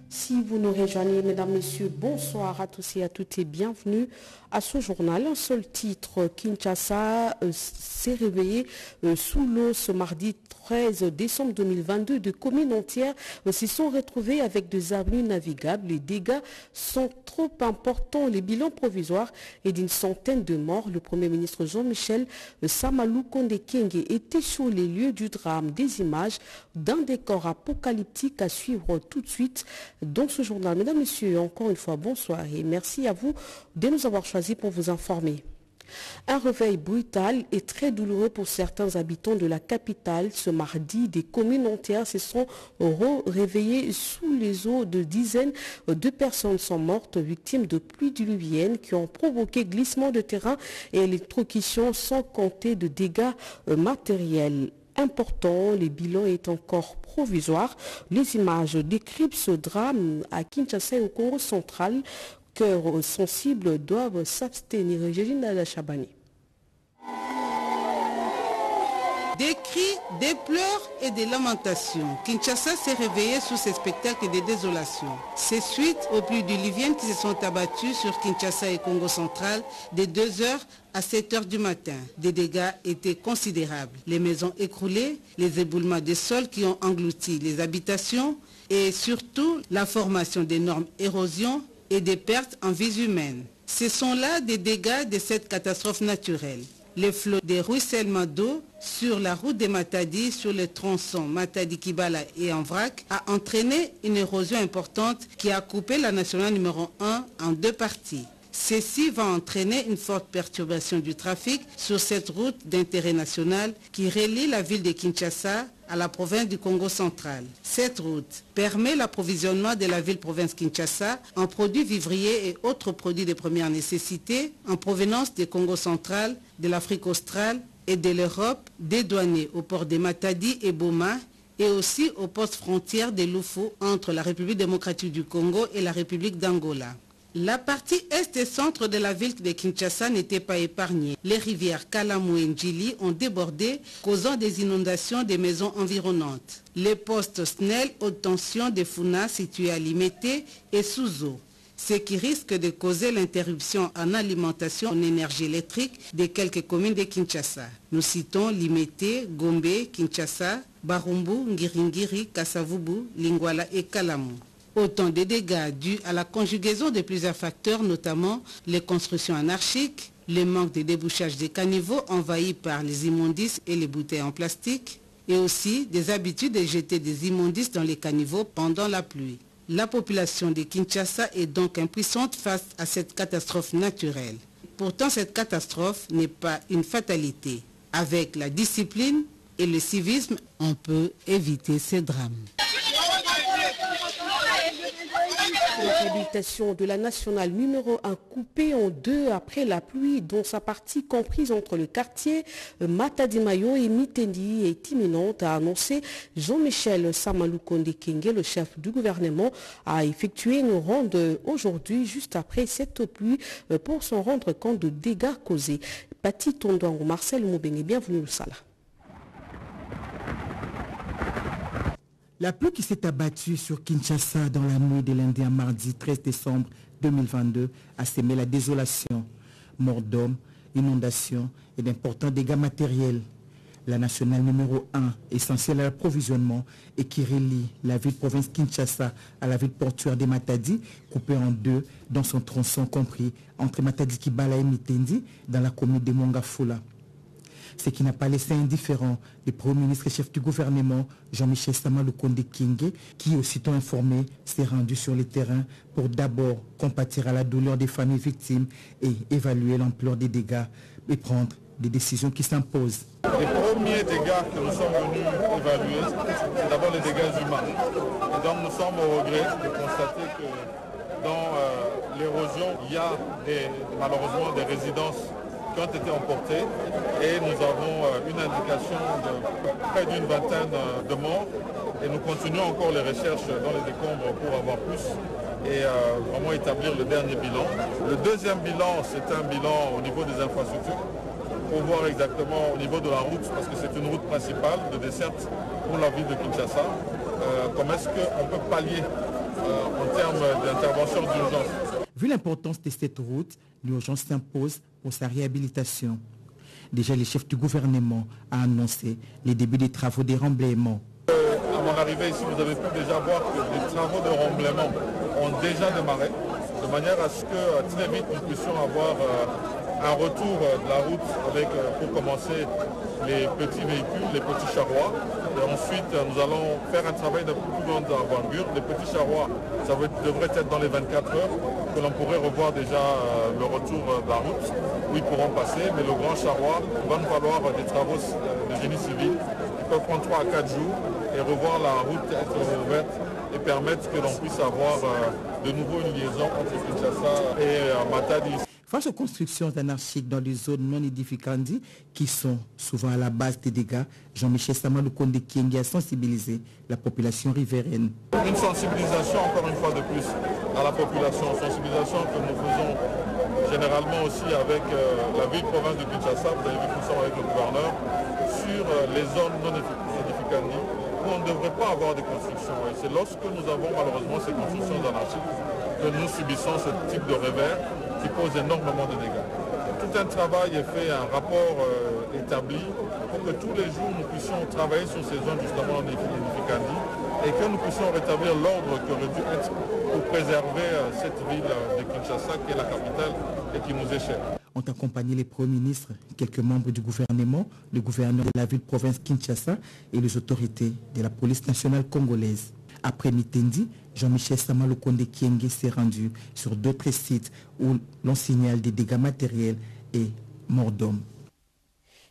Si vous nous rejoignez, mesdames, messieurs, bonsoir à tous et à toutes et bienvenue à ce journal. Un seul titre, Kinshasa s'est réveillé sous l'eau ce mardi 13 décembre 2022. De communes entières s'y sont retrouvées avec des avenues navigables. Les dégâts sont trop importants. Les bilans provisoires est d'une centaine de morts. Le Premier ministre Jean-Michel Samalou Kondé-Kyenge était sur les lieux du drame. Des images d'un décor apocalyptique à suivre tout de suite dans ce journal. Mesdames, messieurs, encore une fois, bonsoir et merci à vous de nous avoir choisis pour vous informer. Un réveil brutal et très douloureux pour certains habitants de la capitale. Ce mardi, des communes entières se sont réveillées sous les eaux. De dizaines de personnes sont mortes, victimes de pluies diluviennes qui ont provoqué glissement de terrain et électrocution, sans compter de dégâts matériels important. Les bilans est encore provisoire. Les images décrivent ce drame à Kinshasa et au Congo central. Cœurs sensibles doivent s'abstenir. Géline Chabani. Des cris, des pleurs et des lamentations. Kinshasa s'est réveillé sous ces spectacles de désolation. C'est suite aux pluies diluviennes qui se sont abattues sur Kinshasa et Congo central de 2h à 7h du matin. Des dégâts étaient considérables. Les maisons écroulées, les éboulements des sols qui ont englouti les habitations et surtout la formation d'énormes érosions et des pertes en vies humaines. Ce sont là des dégâts de cette catastrophe naturelle. Les flots des ruissellements d'eau sur la route de Matadi, sur le tronçon Matadi-Kibala et en vrac, a entraîné une érosion importante qui a coupé la nationale numéro 1 en deux parties. Ceci va entraîner une forte perturbation du trafic sur cette route d'intérêt national qui relie la ville de Kinshasa à la province du Congo central. Cette route permet l'approvisionnement de la ville-province Kinshasa en produits vivriers et autres produits de première nécessité en provenance du Congo central, de l'Afrique australe et de l'Europe, dédouanés au port de Matadi et Boma et aussi aux postes frontières de Lufu entre la République démocratique du Congo et la République d'Angola. La partie est et centre de la ville de Kinshasa n'était pas épargnée. Les rivières Kalamu et Njili ont débordé, causant des inondations des maisons environnantes. Les postes SNEL haute tension de Funa situés à Limete et sous eau, ce qui risque de causer l'interruption en alimentation en énergie électrique de quelques communes de Kinshasa. Nous citons Limete, Gombe, Kinshasa, Barumbu, Ngiringiri, Kasavubu, Lingwala et Kalamu. Autant de dégâts dus à la conjugaison de plusieurs facteurs, notamment les constructions anarchiques, le manque de débouchage des caniveaux envahis par les immondices et les bouteilles en plastique, et aussi des habitudes de jeter des immondices dans les caniveaux pendant la pluie. La population de Kinshasa est donc impuissante face à cette catastrophe naturelle. Pourtant, cette catastrophe n'est pas une fatalité. Avec la discipline et le civisme, on peut éviter ces drames. La réhabilitation de la nationale numéro 1 coupée en deux après la pluie, dont sa partie comprise entre le quartier Matadi-Mayo et Mitendi est imminente, a annoncé Jean-Michel Samalou Kondé-Kyenge, le chef du gouvernement, a effectué une ronde aujourd'hui juste après cette pluie pour s'en rendre compte de dégâts causés. Pati Tondouan, Marcel Moubeng, bienvenue au Sala. La pluie qui s'est abattue sur Kinshasa dans la nuit de lundi à mardi 13 décembre 2022 a sémé la désolation, mort d'hommes, inondations et d'importants dégâts matériels. La nationale numéro 1, essentielle à l'approvisionnement et qui relie la ville-province Kinshasa à la ville portuaire de Matadi, coupée en deux dans son tronçon compris entre Matadi-Kibala et Mitendi dans la commune de Mongafula. Ce qui n'a pas laissé indifférent le Premier ministre et chef du gouvernement, Jean-Michel Samalou Kondé-Kyenge, qui, aussitôt informé, s'est rendu sur le terrain pour d'abord compatir à la douleur des familles victimes et évaluer l'ampleur des dégâts et prendre des décisions qui s'imposent. Les premiers dégâts que nous sommes venus évaluer, c'est d'abord les dégâts humains. Et donc nous sommes au regret de constater que dans l'érosion, il y a malheureusement des résidences qui ont été emportés et nous avons une indication de près d'une vingtaine de morts et nous continuons encore les recherches dans les décombres pour avoir plus et vraiment établir le dernier bilan. Le deuxième bilan, c'est un bilan au niveau des infrastructures pour voir exactement au niveau de la route, parce que c'est une route principale de desserte pour la ville de Kinshasa, comment est-ce qu'on peut pallier en termes d'intervention d'urgence. Vu l'importance de cette route, l'urgence s'impose pour sa réhabilitation. Déjà, le chef du gouvernement a annoncé les débuts des travaux de remblaiement. À mon arrivée ici, vous avez pu déjà voir que les travaux de remblaiement ont déjà démarré, de manière à ce que très vite nous puissions avoir un retour de la route avec, pour commencer, les petits véhicules, les petits charrois. Et ensuite, nous allons faire un travail de plus grande envergure. Les petits charrois, ça devrait être dans les 24 heures que l'on pourrait revoir déjà le retour de la route, où ils pourront passer. Mais le grand charroi, il va nous falloir des travaux de génie civil qui peuvent prendre 3 à 4 jours et revoir la route être ouverte et permettre que l'on puisse avoir de nouveau une liaison entre Kinshasa et Matadi. Face aux constructions anarchiques dans les zones non édificantes qui sont souvent à la base des dégâts, Jean-Michel Samalou Konde Kiengi a sensibilisé la population riveraine. Une sensibilisation encore une fois de plus à la population, sensibilisation que nous faisons généralement aussi avec la ville-province de Kinshasa, vous avez vu que nous sommes avec le gouverneur, sur les zones non édificantes où on ne devrait pas avoir de constructions. Et c'est lorsque nous avons malheureusement ces constructions anarchiques que nous subissons ce type de revers qui pose énormément de dégâts. Tout un travail est fait, un rapport établi pour que tous les jours nous puissions travailler sur ces zones justement en Édificandi et que nous puissions rétablir l'ordre qui aurait dû être pour préserver cette ville de Kinshasa qui est la capitale et qui nous est chère. Ont accompagné les premiers ministres, quelques membres du gouvernement, le gouverneur de la ville-province Kinshasa et les autorités de la police nationale congolaise. Après Mitendi, Jean-Michel Samalou Konde Kiengi s'est rendu sur d'autres sites où l'on signale des dégâts matériels et morts d'hommes.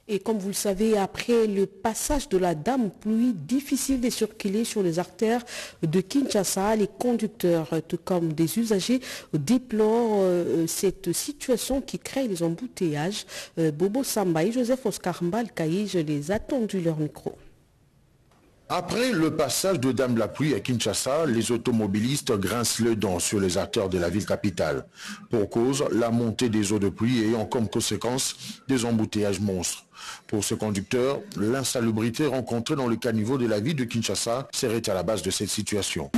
Et comme vous le savez, après le passage de la dame pluie, difficile de circuler sur les artères de Kinshasa, les conducteurs, tout comme des usagers, déplorent cette situation qui crée les embouteillages. Bobo Samba et Joseph Oscar Mbalkaï, je les ai attendus leur micro. Après le passage de Dame la Pluie à Kinshasa, les automobilistes grincent le dent sur les artères de la ville capitale. Pour cause, la montée des eaux de pluie ayant comme conséquence des embouteillages monstres. Pour ce conducteur, l'insalubrité rencontrée dans le caniveau de la ville de Kinshasa serait à la base de cette situation.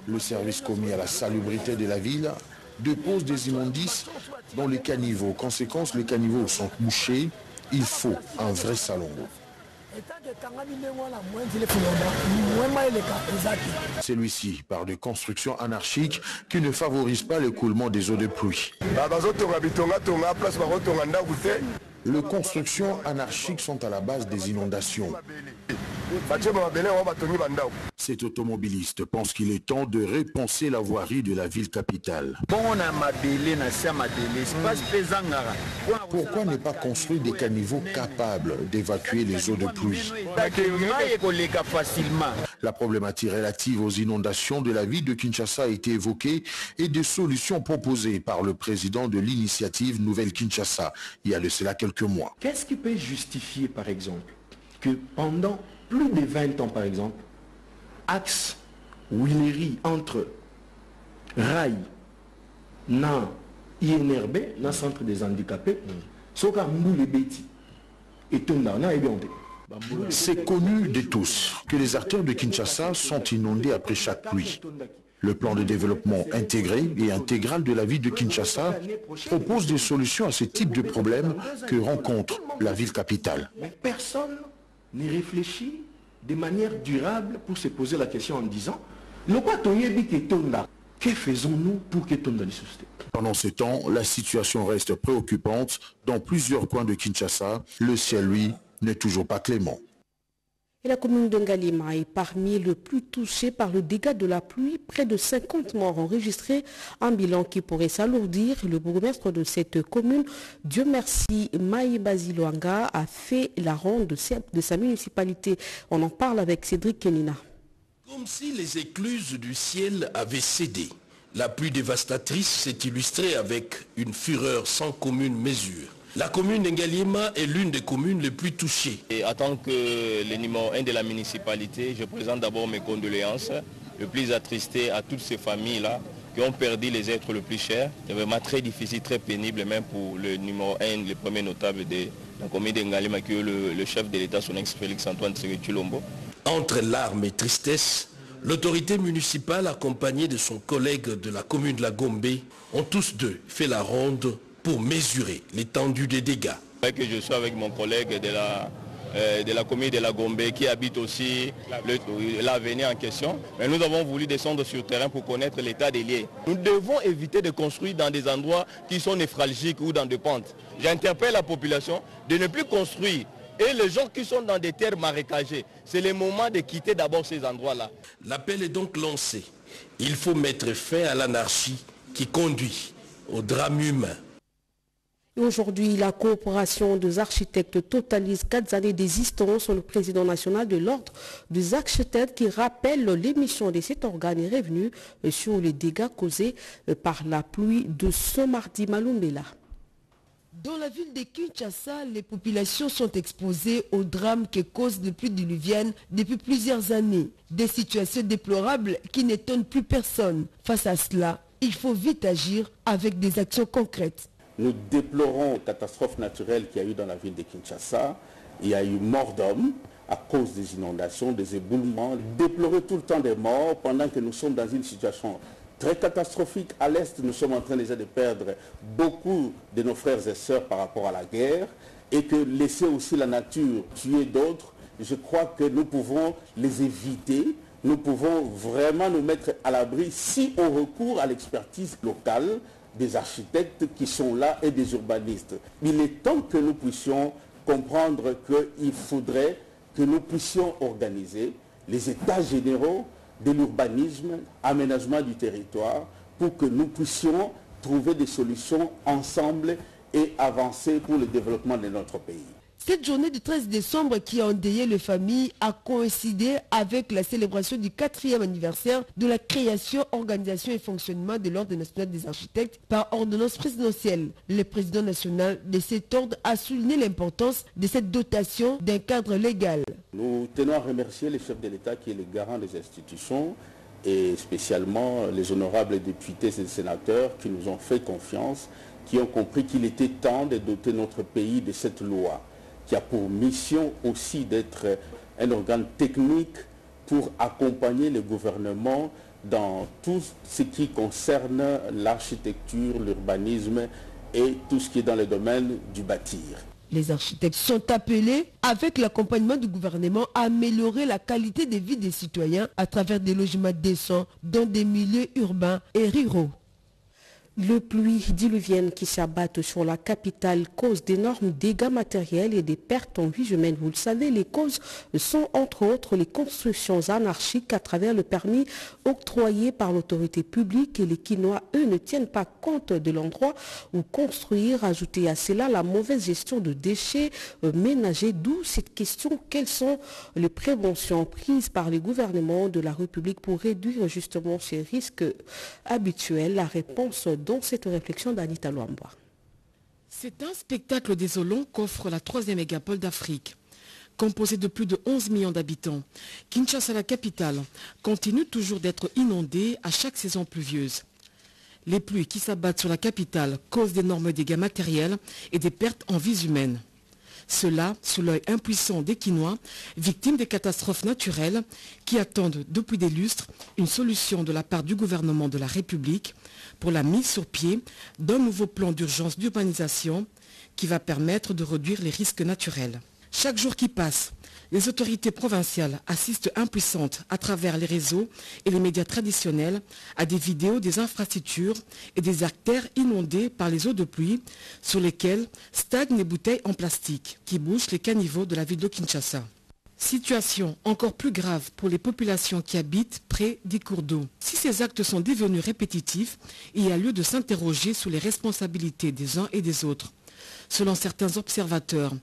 Le service commis à la salubrité de la ville dépose des immondices dans les caniveaux. Conséquence, les caniveaux sont bouchés. Il faut un vrai salongo. Celui-ci part de constructions anarchiques qui ne favorisent pas l'écoulement des eaux de pluie. Les constructions anarchiques sont à la base des inondations. Cet automobiliste pense qu'il est temps de repenser la voirie de la ville capitale. Pourquoi ne pas construire des caniveaux capables d'évacuer les eaux de pluie? La problématique relative aux inondations de la ville de Kinshasa a été évoquée et des solutions proposées par le président de l'initiative Nouvelle Kinshasa il y a de cela quelques mois. Qu'est-ce qui peut justifier, par exemple, que pendant plus de 20 ans, par exemple, axe Willery entre Rail, na INRB, na centre des handicapés, Soka Mboule Beti, et Tonda, na Ebionte. C'est connu de tous que les artères de Kinshasa sont inondées après chaque pluie. Le plan de développement intégré et intégral de la ville de Kinshasa propose des solutions à ce type de problème que rencontre la ville capitale. Mais personne ne réfléchit de manière durable pour se poser la question en disant que faisons-nous pour que Tonda les suscite? Pendant ce temps, la situation reste préoccupante dans plusieurs coins de Kinshasa. Le ciel, lui, n'est toujours pas clément. Et la commune de Ngalima est parmi les plus touchées par le dégât de la pluie. Près de 50 morts enregistrés, un bilan qui pourrait s'alourdir. Le bourgmestre de cette commune, Dieu merci, Maï Basiloanga, a fait la ronde de sa municipalité. On en parle avec Cédric Kenina. Comme si les écluses du ciel avaient cédé. La pluie dévastatrice s'est illustrée avec une fureur sans commune mesure. La commune d'Ngalima est l'une des communes les plus touchées. Et en tant que le numéro 1 de la municipalité, je présente d'abord mes condoléances, le plus attristé à toutes ces familles-là qui ont perdu les êtres les plus chers. C'est vraiment très difficile, très pénible, même pour le numéro 1, le premier notable de la commune d'Engalima, qui est le chef de l'État, son ex Félix Antoine Tshisekedi-Tshilombo. Entre larmes et tristesse, l'autorité municipale accompagnée de son collègue de la commune de la Gombe ont tous deux fait la ronde pour mesurer l'étendue des dégâts. Que je suis avec mon collègue de la commune de la Gombe qui habite aussi l'avenir en question. Mais nous avons voulu descendre sur le terrain pour connaître l'état des lieux. Nous devons éviter de construire dans des endroits qui sont névralgiques ou dans des pentes. J'interpelle la population de ne plus construire. Et les gens qui sont dans des terres marécagées, c'est le moment de quitter d'abord ces endroits-là. L'appel est donc lancé. Il faut mettre fin à l'anarchie qui conduit au drame humain. Et aujourd'hui, la coopération des architectes totalise 4 années d'existence. Le président national de l'Ordre des architectes qui rappelle l'émission de cet organe est revenu sur les dégâts causés par la pluie de ce mardi. Malumbela. Dans la ville de Kinshasa, les populations sont exposées au drame que cause les pluies diluviennes depuis plusieurs années. Des situations déplorables qui n'étonnent plus personne. Face à cela, il faut vite agir avec des actions concrètes. Nous déplorons la catastrophe naturelle qu'il y a eu dans la ville de Kinshasa. Il y a eu mort d'hommes à cause des inondations, des éboulements. Déplorer tout le temps des morts pendant que nous sommes dans une situation très catastrophique. À l'Est, nous sommes en train déjà de perdre beaucoup de nos frères et sœurs par rapport à la guerre. Et que laisser aussi la nature tuer d'autres, je crois que nous pouvons les éviter. Nous pouvons vraiment nous mettre à l'abri si on recourt à l'expertise locale des architectes qui sont là et des urbanistes. Il est temps que nous puissions comprendre qu'il faudrait que nous puissions organiser les états généraux de l'urbanisme, aménagement du territoire, pour que nous puissions trouver des solutions ensemble et avancer pour le développement de notre pays. Cette journée du 13 décembre qui a endeuillé les familles a coïncidé avec la célébration du 4e anniversaire de la création, organisation et fonctionnement de l'Ordre national des architectes par ordonnance présidentielle. Le président national de cet ordre a souligné l'importance de cette dotation d'un cadre légal. Nous tenons à remercier le chef de l'État qui est le garant des institutions et spécialement les honorables députés et sénateurs qui nous ont fait confiance, qui ont compris qu'il était temps de doter notre pays de cette loi, qui a pour mission aussi d'être un organe technique pour accompagner le gouvernement dans tout ce qui concerne l'architecture, l'urbanisme et tout ce qui est dans le domaine du bâtir. Les architectes sont appelés, avec l'accompagnement du gouvernement, à améliorer la qualité de vie des citoyens à travers des logements décents dans des milieux urbains et ruraux. Les pluies diluviennes qui s'abattent sur la capitale causent d'énormes dégâts matériels et des pertes en vie humaine. Vous le savez, les causes sont entre autres les constructions anarchiques à travers le permis octroyé par l'autorité publique et les Kinois, eux, ne tiennent pas compte de l'endroit où construire. Ajouter à cela la mauvaise gestion de déchets ménagers, d'où cette question, quelles sont les préventions prises par les gouvernements de la République pour réduire justement ces risques habituels? La réponse dans cette réflexion d'Anita Luamba. C'est un spectacle désolant qu'offre la 3e mégapole d'Afrique. Composée de plus de 11 millions d'habitants, Kinshasa, la capitale, continue toujours d'être inondée à chaque saison pluvieuse. Les pluies qui s'abattent sur la capitale causent d'énormes dégâts matériels et des pertes en vies humaines. Cela sous l'œil impuissant des Kinois, victimes des catastrophes naturelles qui attendent depuis des lustres une solution de la part du gouvernement de la République pour la mise sur pied d'un nouveau plan d'urgence d'urbanisation qui va permettre de réduire les risques naturels. Chaque jour qui passe, les autorités provinciales assistent impuissantes à travers les réseaux et les médias traditionnels à des vidéos des infrastructures et des artères inondées par les eaux de pluie sur lesquelles stagnent les bouteilles en plastique qui bouchent les caniveaux de la ville de Kinshasa. Situation encore plus grave pour les populations qui habitent près des cours d'eau. Si ces actes sont devenus répétitifs, il y a lieu de s'interroger sur les responsabilités des uns et des autres. Selon certains observateurs,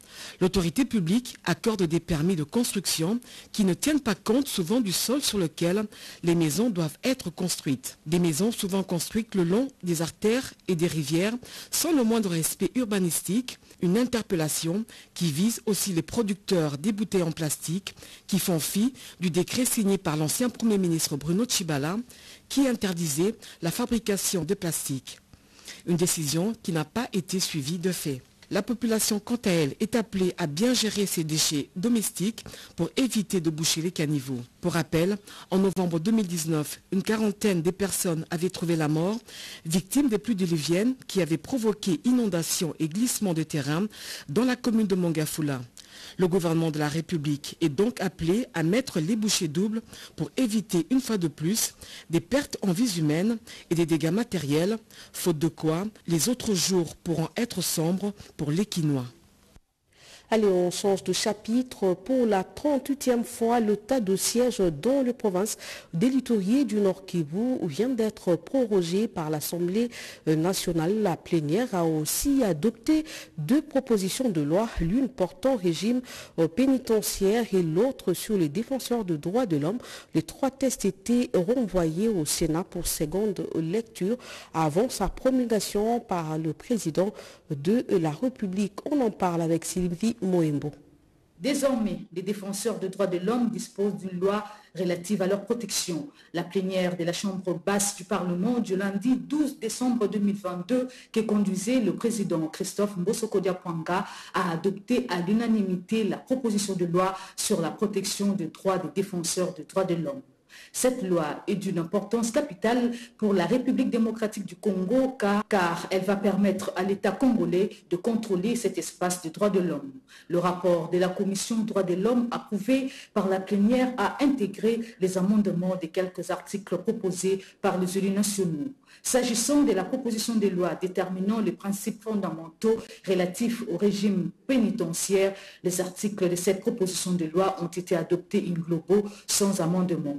l'autorité publique accorde des permis de construction qui ne tiennent pas compte souvent du sol sur lequel les maisons doivent être construites. Des maisons souvent construites le long des artères et des rivières sans le moindre respect urbanistique, une interpellation qui vise aussi les producteurs des bouteilles en plastique qui font fi du décret signé par l'ancien Premier ministre Bruno Tshibala qui interdisait la fabrication de plastique. Une décision qui n'a pas été suivie de fait. La population, quant à elle, est appelée à bien gérer ses déchets domestiques pour éviter de boucher les caniveaux. Pour rappel, en novembre 2019, une quarantaine de personnes avaient trouvé la mort, victimes des pluies diluviennes qui avaient provoqué inondations et glissements de terrain dans la commune de Mongafula. Le gouvernement de la République est donc appelé à mettre les bouchées doubles pour éviter une fois de plus des pertes en vies humaines et des dégâts matériels, faute de quoi les autres jours pourront être sombres pour les Quinois. Allez, on change de chapitre. Pour la 38e fois, l'état de siège dans les provinces des littoraux du Nord Kivu vient d'être prorogé par l'Assemblée nationale. La plénière a aussi adopté 2 propositions de loi, l'une portant régime pénitentiaire et l'autre sur les défenseurs de droits de l'homme. Les 3 textes étaient renvoyés au Sénat pour seconde lecture avant sa promulgation par le président de la République. On en parle avec Sylvie Moembo. Désormais, les défenseurs des droits de l'homme disposent d'une loi relative à leur protection. La plénière de la Chambre basse du Parlement du lundi 12 décembre 2022, que conduisait le président Christophe Mbosso-Kodiapwanga, a adopté à l'unanimité la proposition de loi sur la protection des droits des défenseurs des droits de l'homme. Cette loi est d'une importance capitale pour la République démocratique du Congo car elle va permettre à l'État congolais de contrôler cet espace des droits de l'homme. Le rapport de la Commission des droits de l'homme approuvé par la plénière a intégré les amendements des quelques articles proposés par les élus nationaux. S'agissant de la proposition de loi déterminant les principes fondamentaux relatifs au régime pénitentiaire, les articles de cette proposition de loi ont été adoptés in globo sans amendement.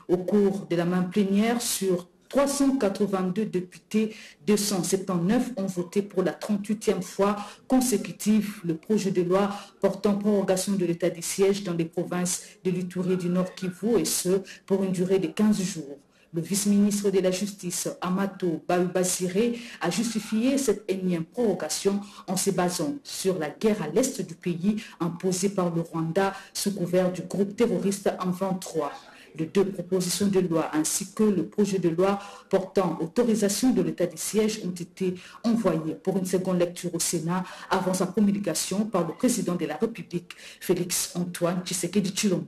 Au cours de la même plénière, sur 382 députés, 279 ont voté pour la 38e fois consécutive le projet de loi portant prorogation de l'état de siège dans les provinces de l'Ituri du Nord Kivu, et ce, pour une durée de 15 jours. Le vice-ministre de la Justice, Amato Baubasiré, a justifié cette énième prorogation en se basant sur la guerre à l'est du pays imposée par le Rwanda sous couvert du groupe terroriste M23. Les 2 propositions de loi ainsi que le projet de loi portant autorisation de l'état de siège ont été envoyés pour une seconde lecture au Sénat avant sa promulgation par le président de la République, Félix-Antoine Tshisekedi Tshilombo.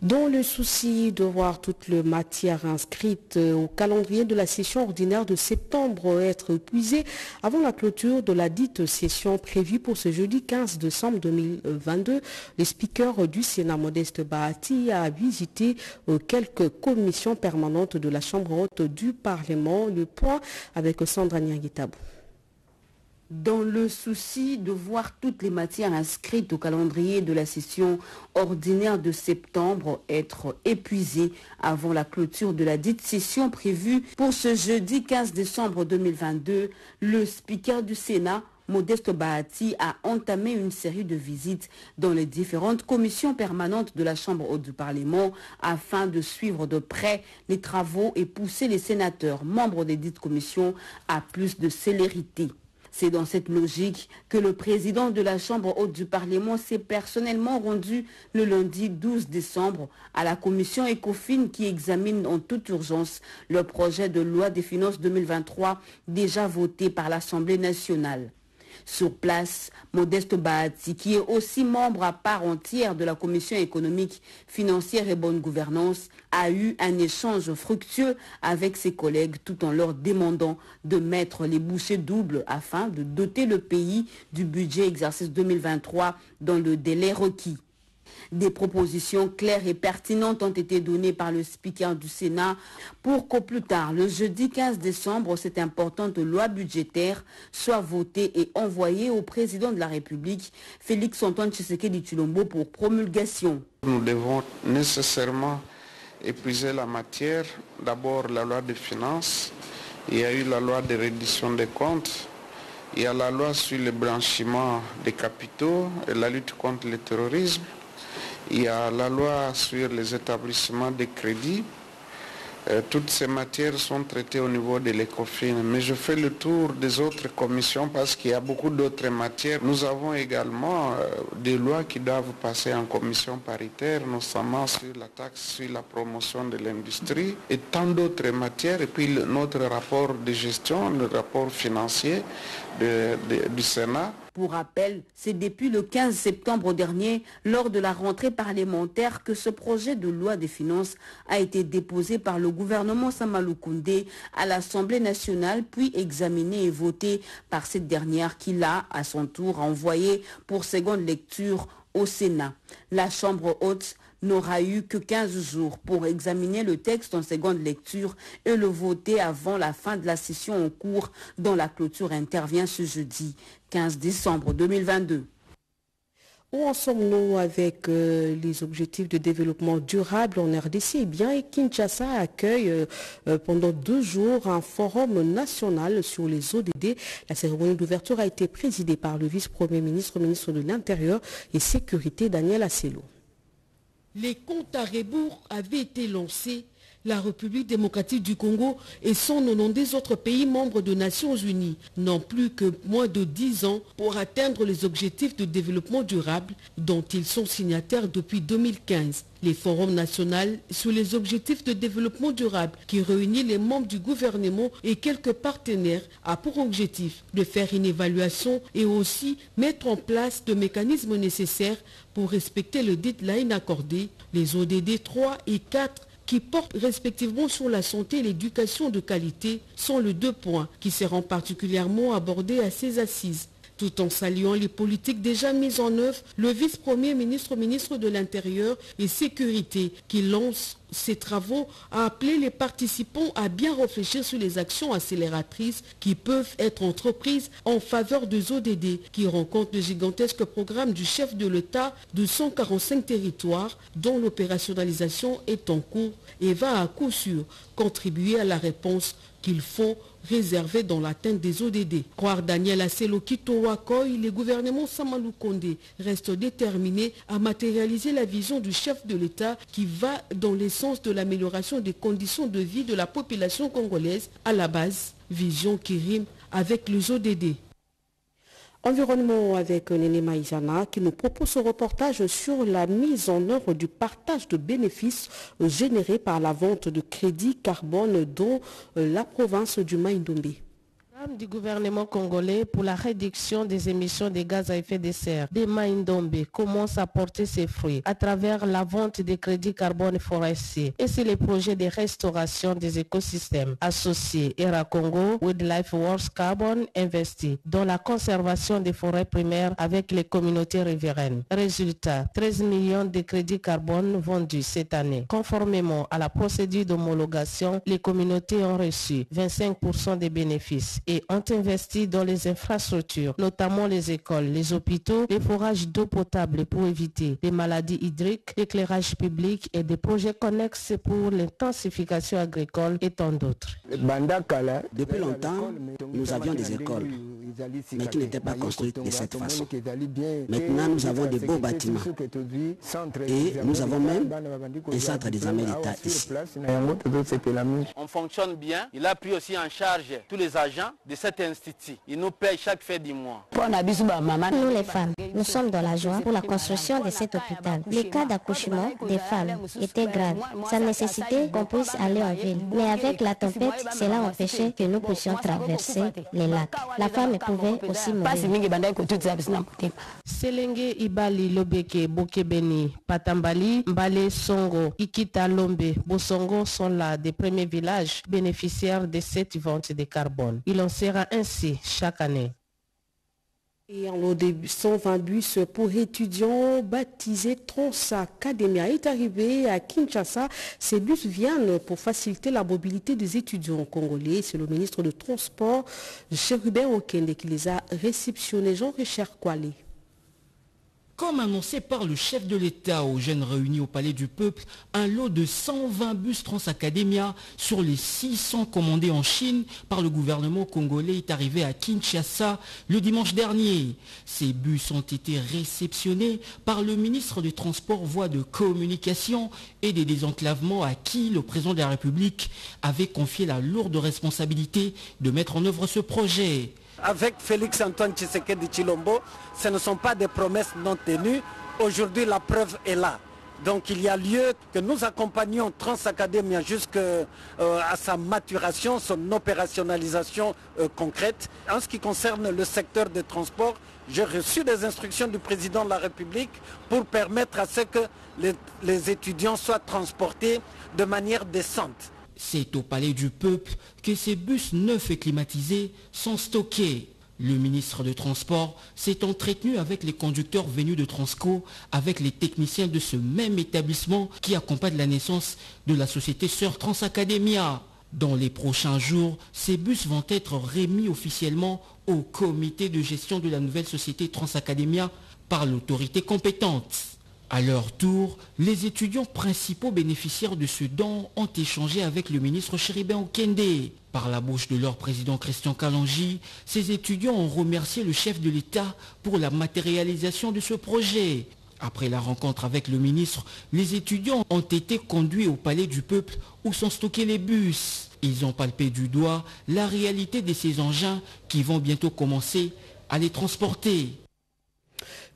Dans le souci de voir toute la matière inscrite au calendrier de la session ordinaire de septembre être épuisée avant la clôture de la dite session prévue pour ce jeudi 15 décembre 2022, le speaker du Sénat Modeste Bahati a visité quelques commissions permanentes de la Chambre haute du Parlement. Le point avec Sandra Nianguitabou. Dans le souci de voir toutes les matières inscrites au calendrier de la session ordinaire de septembre être épuisées avant la clôture de la dite session prévue pour ce jeudi 15 décembre 2022, le speaker du Sénat, Modeste Bahati, a entamé une série de visites dans les différentes commissions permanentes de la Chambre haute du Parlement afin de suivre de près les travaux et pousser les sénateurs membres des dites commissions à plus de célérité. C'est dans cette logique que le président de la Chambre haute du Parlement s'est personnellement rendu le lundi 12 décembre à la commission ECOFIN qui examine en toute urgence le projet de loi des finances 2023 déjà voté par l'Assemblée nationale. Sur place, Modeste Bahati, qui est aussi membre à part entière de la Commission économique, financière et bonne gouvernance, a eu un échange fructueux avec ses collègues tout en leur demandant de mettre les bouchées doubles afin de doter le pays du budget exercice 2023 dans le délai requis. Des propositions claires et pertinentes ont été données par le speaker du Sénat pour qu'au plus tard, le jeudi 15 décembre, cette importante loi budgétaire soit votée et envoyée au président de la République, Félix-Antoine Tshisekedi Tshilombo, pour promulgation. Nous devons nécessairement épuiser la matière. D'abord la loi des finances, il y a eu la loi de reddition des comptes, il y a la loi sur le blanchiment des capitaux et la lutte contre le terrorisme. Il y a la loi sur les établissements de crédit, Toutes ces matières sont traitées au niveau de l'ECOFIN, mais je fais le tour des autres commissions parce qu'il y a beaucoup d'autres matières. Nous avons également des lois qui doivent passer en commission paritaire, notamment sur la taxe sur la promotion de l'industrie et tant d'autres matières. Et puis notre rapport de gestion, le rapport financier du Sénat. Pour rappel, c'est depuis le 15 septembre dernier, lors de la rentrée parlementaire, que ce projet de loi des finances a été déposé par le gouvernement Samalou Koundé à l'Assemblée nationale, puis examiné et voté par cette dernière qui l'a, à son tour, envoyé pour seconde lecture au Sénat. La Chambre haute n'aura eu que 15 jours pour examiner le texte en seconde lecture et le voter avant la fin de la session en cours dont la clôture intervient ce jeudi 15 décembre 2022. Où en sommes-nous avec les objectifs de développement durable en RDC? Eh bien, Kinshasa accueille pendant 2 jours un forum national sur les ODD. La cérémonie d'ouverture a été présidée par le vice-premier ministre, ministre de l'Intérieur et Sécurité, Daniel Asselo. Les comptes à rebours avaient été lancés. La République démocratique du Congo et 190 autres pays membres des Nations Unies n'ont plus que moins de 10 ans pour atteindre les objectifs de développement durable dont ils sont signataires depuis 2015. Les forums nationaux sur les objectifs de développement durable qui réunit les membres du gouvernement et quelques partenaires a pour objectif de faire une évaluation et aussi mettre en place de mécanismes nécessaires pour respecter le deadline accordé. Les ODD 3 et 4 qui portent respectivement sur la santé et l'éducation de qualité sont les 2 points qui seront particulièrement abordés à ces assises. Tout en saluant les politiques déjà mises en œuvre, le vice-premier ministre, ministre de l'Intérieur et Sécurité qui lance ces travaux a appelé les participants à bien réfléchir sur les actions accélératrices qui peuvent être entreprises en faveur des ODD qui rencontrent le gigantesque programme du chef de l'État de 145 territoires dont l'opérationnalisation est en cours et va à coup sûr contribuer à la réponse qu'il faut réservé dans l'atteinte des ODD. Croire Daniel Asselo Kitowakoy, le gouvernement Samalou Kondé reste déterminé à matérialiser la vision du chef de l'État qui va dans le sens de l'amélioration des conditions de vie de la population congolaise à la base, vision qui rime avec les ODD. Environnement avec Néné Maïzana qui nous propose ce reportage sur la mise en œuvre du partage de bénéfices générés par la vente de crédits carbone dans la province du Maïndombe. Du gouvernement congolais pour la réduction des émissions de gaz à effet de serre des Maïndombe commence à porter ses fruits à travers la vente des crédits carbone forestiers et c'est les projets de restauration des écosystèmes associés ERA Congo Wildlife Wars Carbon investi dans la conservation des forêts primaires avec les communautés riveraines. Résultat, 13 millions de crédits carbone vendus cette année. Conformément à la procédure d'homologation, les communautés ont reçu 25% des bénéfices et ont investi dans les infrastructures, notamment les écoles, les hôpitaux, les forages d'eau potable pour éviter les maladies hydriques, l'éclairage public et des projets connexes pour l'intensification agricole et tant d'autres. Depuis longtemps, nous avions des écoles, mais qui n'étaient pas construites de cette façon. Maintenant, nous avons de beaux bâtiments et nous avons même un centre d'examen d'État ici. On fonctionne bien. Il a pris aussi en charge tous les agents de cet institut. Il nous paye chaque fin du mois. Nous les femmes, nous sommes dans la joie pour la construction de cet hôpital. Les cas d'accouchement des femmes étaient graves. Ça nécessitait qu'on puisse aller en ville. Mais avec la tempête, cela empêchait que nous puissions traverser les lacs. La femme pouvait aussi mourir. Selenge Ibali Lobeke Bokebeni, Patambali, Mbale Songo, Ikita Lombe, Bosongo sont là des premiers villages bénéficiaires de cette vente de carbone. Il en sera ainsi chaque année. Et en lot de 120 bus pour étudiants baptisés Trans Academia est arrivé à Kinshasa. Ces bus viennent pour faciliter la mobilité des étudiants congolais. C'est le ministre de Transport, Chérubin Okende, qui les a réceptionnés. Jean-Richard Koualé. Comme annoncé par le chef de l'État aux jeunes réunis au Palais du Peuple, un lot de 120 bus Transacademia sur les 600 commandés en Chine par le gouvernement congolais est arrivé à Kinshasa le dimanche dernier. Ces bus ont été réceptionnés par le ministre des Transports, Voies de Communication et des Désenclavements à qui le président de la République avait confié la lourde responsabilité de mettre en œuvre ce projet. Avec Félix Antoine Tshisekedi Tshilombo, ce ne sont pas des promesses non tenues. Aujourd'hui, la preuve est là. Donc il y a lieu que nous accompagnions Transacademia jusqu'à sa maturation, son opérationnalisation concrète. En ce qui concerne le secteur des transports, j'ai reçu des instructions du président de la République pour permettre à ce que les étudiants soient transportés de manière décente. C'est au Palais du Peuple que ces bus neufs et climatisés sont stockés. Le ministre des Transports s'est entretenu avec les conducteurs venus de Transco, avec les techniciens de ce même établissement qui accompagne la naissance de la société sœur Transacademia. Dans les prochains jours, ces bus vont être remis officiellement au comité de gestion de la nouvelle société Transacademia par l'autorité compétente. À leur tour, les étudiants principaux bénéficiaires de ce don ont échangé avec le ministre Chéribin Okende. Par la bouche de leur président Christian Kalanji, ces étudiants ont remercié le chef de l'État pour la matérialisation de ce projet. Après la rencontre avec le ministre, les étudiants ont été conduits au Palais du Peuple où sont stockés les bus. Ils ont palpé du doigt la réalité de ces engins qui vont bientôt commencer à les transporter.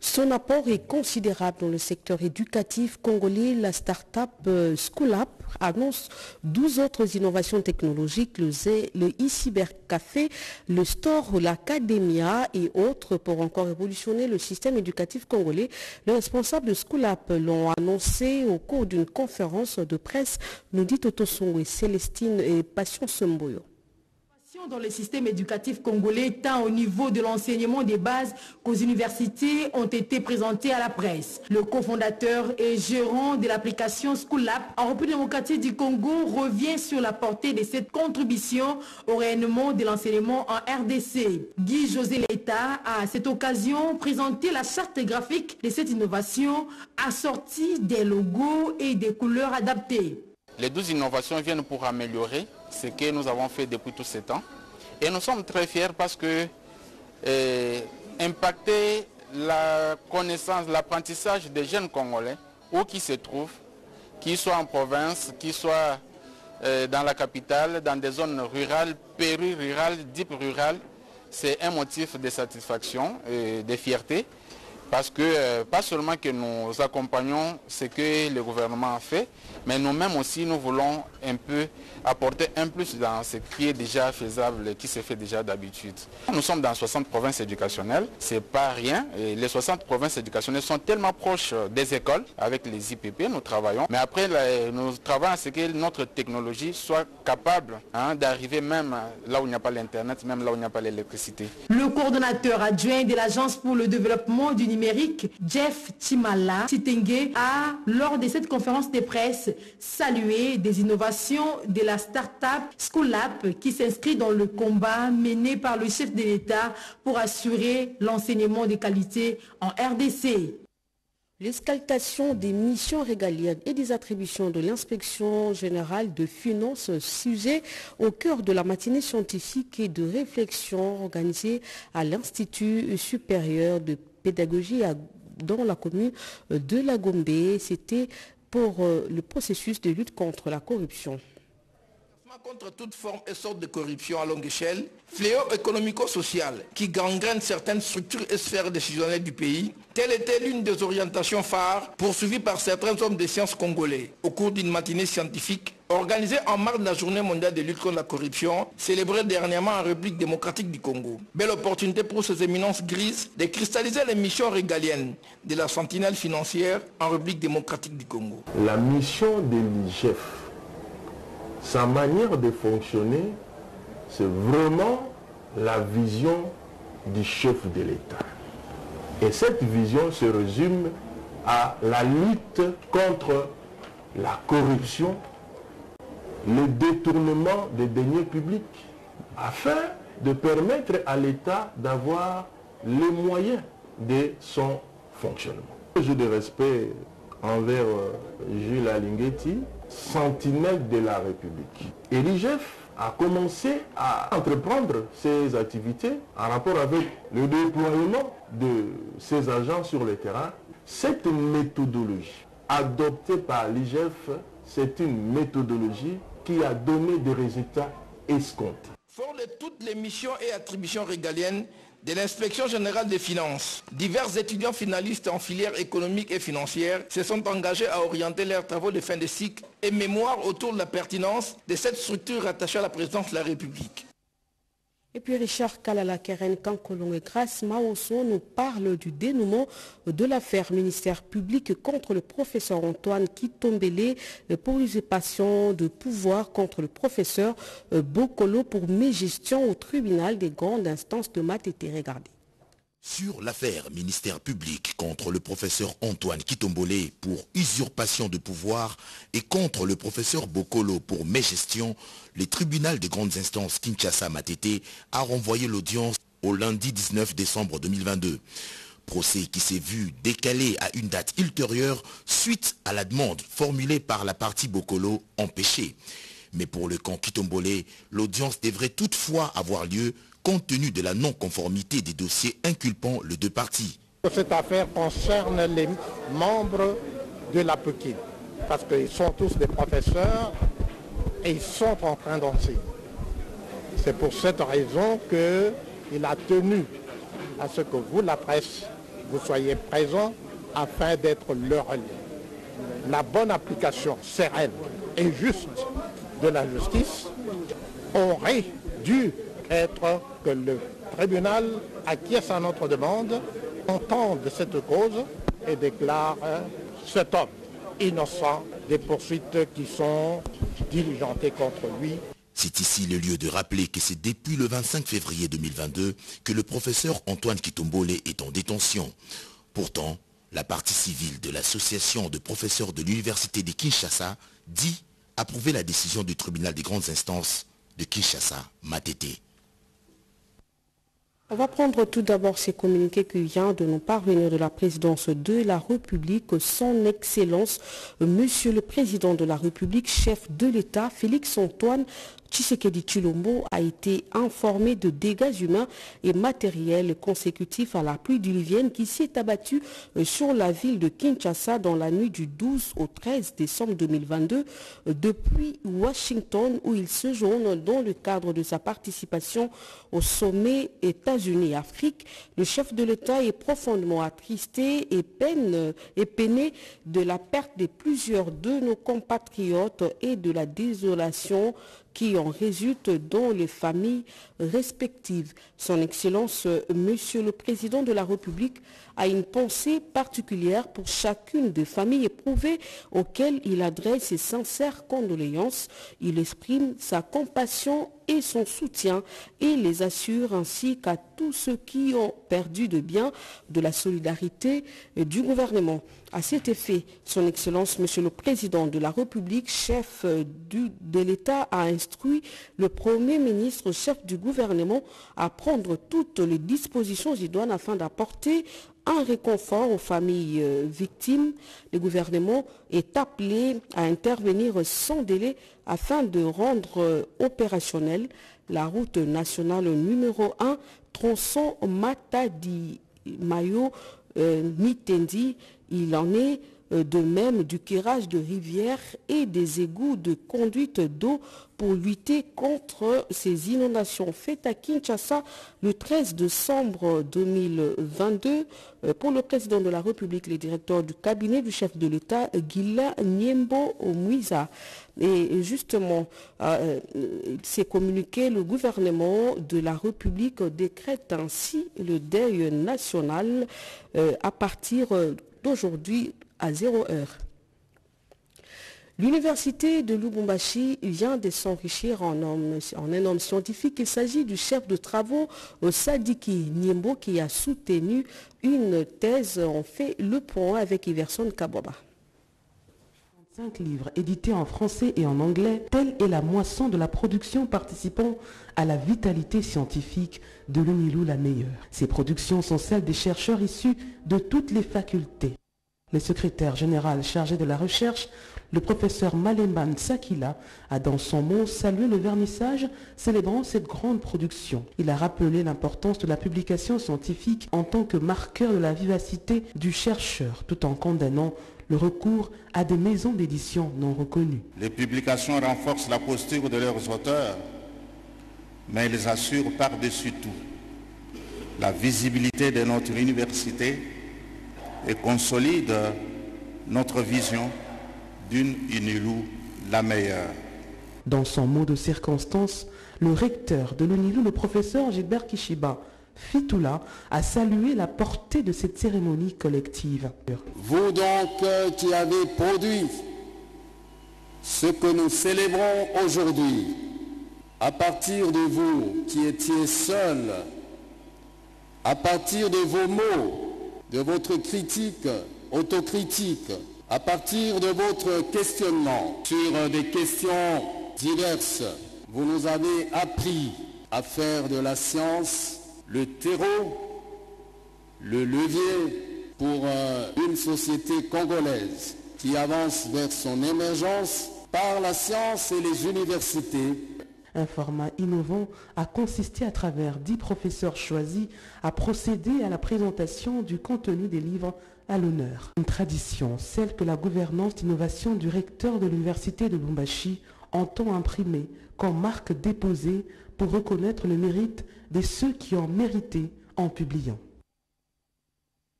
Son apport est considérable dans le secteur éducatif congolais. La start-up Schoolap annonce 12 autres innovations technologiques, le e-cybercafé, le store, l'academia et autres pour encore évolutionner le système éducatif congolais. Les responsables de Schoolap l'ont annoncé au cours d'une conférence de presse, nous dit Toto Songo et Célestine et Passion Semboyo. Dans le système éducatif congolais, tant au niveau de l'enseignement des bases qu'aux universités, ont été présentés à la presse. Le cofondateur et gérant de l'application Schoolap en République démocratique du Congo revient sur la portée de cette contribution au rayonnement de l'enseignement en RDC. Guy José Leta a à cette occasion présenté la charte graphique de cette innovation assortie des logos et des couleurs adaptées. Les 12 innovations viennent pour améliorer ce que nous avons fait depuis tous ces temps. Et nous sommes très fiers parce que impacter la connaissance, l'apprentissage des jeunes Congolais, où qu'ils se trouvent, qu'ils soient en province, qu'ils soient dans la capitale, dans des zones rurales, péri-rurales, deep rurales, c'est un motif de satisfaction et de fierté. Parce que pas seulement que nous accompagnons ce que le gouvernement a fait, mais nous-mêmes aussi nous voulons un peu apporter un plus dans ce qui est déjà faisable et qui se fait déjà d'habitude. Nous sommes dans 60 provinces éducationnelles, c'est pas rien. Et les 60 provinces éducationnelles sont tellement proches des écoles. Avec les IPP, nous travaillons. Mais après, nous travaillons à ce que notre technologie soit capable d'arriver même là où il n'y a pas l'Internet, même là où il n'y a pas l'électricité. Le coordonnateur adjoint de l'Agence pour le développement du numérique, Jeff Chimala Chitenge, a, lors de cette conférence de presse, salué des innovations de la start-up Schoolap qui s'inscrit dans le combat mené par le chef de l'État pour assurer l'enseignement de qualité en RDC. L'escaltation des missions régaliennes et des attributions de l'inspection générale de finances, sujet au cœur de la matinée scientifique et de réflexion organisée à l'Institut supérieur de pédagogie dans la commune de la Gombe. C'était pour le processus de lutte contre la corruption. Contre toute forme et sorte de corruption à longue échelle, fléau économico-social qui gangrène certaines structures et sphères décisionnelles du pays, telle était l'une des orientations phares poursuivies par certains hommes de sciences congolais au cours d'une matinée scientifique organisée en marge de la journée mondiale de lutte contre la corruption, célébrée dernièrement en République démocratique du Congo. Belle opportunité pour ces éminences grises de cristalliser les missions régaliennes de la sentinelle financière en République démocratique du Congo. La mission de l'IGF, sa manière de fonctionner, c'est vraiment la vision du chef de l'État. Et cette vision se résume à la lutte contre la corruption, le détournement des deniers publics, afin de permettre à l'État d'avoir les moyens de son fonctionnement. J'ai de respect envers Jules Alinguetti, sentinelle de la République. Et l'IGF a commencé à entreprendre ses activités en rapport avec le déploiement de ses agents sur le terrain. Cette méthodologie adoptée par l'IGF, c'est une méthodologie qui a donné des résultats escomptés. Fort de toutes les missions et attributions régaliennes de l'Inspection générale des finances, divers étudiants finalistes en filière économique et financière se sont engagés à orienter leurs travaux de fin de cycle et mémoire autour de la pertinence de cette structure rattachée à la présidence de la République. Et puis Richard Kalala Keren Kankolong et Grace Maoso nous parle du dénouement de l'affaire ministère public contre le professeur Antoine Kitombele pour usurpation de pouvoir contre le professeur Bokolo pour mégestion au tribunal des grandes instances de Matete. Regardez. Sur l'affaire ministère public contre le professeur Antoine Kitombole pour usurpation de pouvoir et contre le professeur Bokolo pour mégestion, le tribunal des grandes instances Kinshasa-Matete a renvoyé l'audience au lundi 19 décembre 2022. Procès qui s'est vu décalé à une date ultérieure suite à la demande formulée par la partie Bokolo empêchée. Mais pour le camp Kitombole, l'audience devrait toutefois avoir lieu compte tenu de la non-conformité des dossiers inculpant les deux parties. Cette affaire concerne les membres de la PEKIN, parce qu'ils sont tous des professeurs et ils sont en train d'enseigner. C'est pour cette raison qu'il a tenu à ce que vous, la presse, vous soyez présents afin d'être le relais. La bonne application sereine et juste de la justice aurait dû être que le tribunal acquiesce à notre demande, entende cette cause et déclare cet homme innocent des poursuites qui sont diligentées contre lui. C'est ici le lieu de rappeler que c'est depuis le 25 février 2022 que le professeur Antoine Kitombole est en détention. Pourtant, la partie civile de l'association de professeurs de l'université de Kinshasa dit approuver la décision du tribunal des grandes instances de Kinshasa-Matete. On va prendre tout d'abord ces communiqués qui viennent de nous parvenir de la présidence de la République. Son Excellence, Monsieur le Président de la République, chef de l'État, Félix Antoine Tshisekedi Tshilombo a été informé de dégâts humains et matériels consécutifs à la pluie diluvienne qui s'est abattue sur la ville de Kinshasa dans la nuit du 12 au 13 décembre 2022 depuis Washington où il séjourne dans le cadre de sa participation au sommet États-Unis-Afrique. Le chef de l'État est profondément attristé et peiné de la perte de plusieurs de nos compatriotes et de la désolation qui en résulte dans les familles respectives. Son Excellence, Monsieur le Président de la République, a une pensée particulière pour chacune des familles éprouvées auxquelles il adresse ses sincères condoléances. Il exprime sa compassion et son soutien et les assure ainsi qu'à tous ceux qui ont perdu de bien de la solidarité du gouvernement. À cet effet, son Excellence, Monsieur le Président de la République, chef de l'État, a instruit le Premier ministre, chef du gouvernement, à prendre toutes les dispositions idoines afin d'apporter un réconfort aux familles victimes. Le gouvernement est appelé à intervenir sans délai afin de rendre opérationnelle la route nationale numéro 1, tronçon Matadi-Mayo-Mitendi. Il en est de même du curage de rivières et des égouts de conduite d'eau pour lutter contre ces inondations faites à Kinshasa le 13 décembre 2022. Pour le président de la République, le directeur du cabinet du chef de l'État, Guilla Niembo Mouiza. Et justement, c'est communiqué, le gouvernement de la République décrète ainsi le deuil national à partir d'aujourd'hui à 0 heure. L'université de Lubumbashi vient de s'enrichir en un homme scientifique. Il s'agit du chef de travaux Sadiki Niembo qui a soutenu une thèse. On fait le point avec Iverson Kaboba. 5 livres édités en français et en anglais, telle est la moisson de la production participant à la vitalité scientifique de l'UNILU la meilleure. Ces productions sont celles des chercheurs issus de toutes les facultés. Le secrétaire général chargé de la recherche, le professeur Malemban Sakila, a dans son mot salué le vernissage célébrant cette grande production. Il a rappelé l'importance de la publication scientifique en tant que marqueur de la vivacité du chercheur, tout en condamnant le recours à des maisons d'édition non reconnues. Les publications renforcent la posture de leurs auteurs, mais elles assurent par-dessus tout la visibilité de notre université et consolident notre vision d'une UNILU la meilleure. Dans son mot de circonstance, le recteur de l'UNILU, le professeur Gilbert Kishiba Fitoula, a salué la portée de cette cérémonie collective. Vous donc qui avez produit ce que nous célébrons aujourd'hui, à partir de vous qui étiez seuls, à partir de vos mots, de votre critique, autocritique, à partir de votre questionnement sur des questions diverses, vous nous avez appris à faire de la science le terreau, le levier pour une société congolaise qui avance vers son émergence par la science et les universités. Un format innovant a consisté à travers 10 professeurs choisis à procéder à la présentation du contenu des livres à l'honneur. Une tradition, celle que la gouvernance d'innovation du recteur de l'université de Lubumbashi entend imprimer comme marque déposée pour reconnaître le mérite de ceux qui ont mérité en publiant.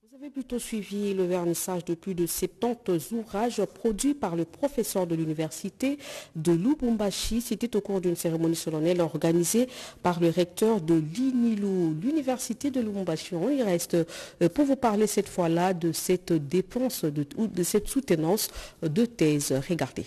Vous avez plutôt suivi le vernissage de plus de 70 ouvrages produits par le professeur de l'université de Lubumbashi. C'était au cours d'une cérémonie solennelle organisée par le recteur de l'INILU, l'université de Lubumbashi. On y reste pour vous parler cette fois-là de cette dépense, de cette soutenance de thèse. Regardez.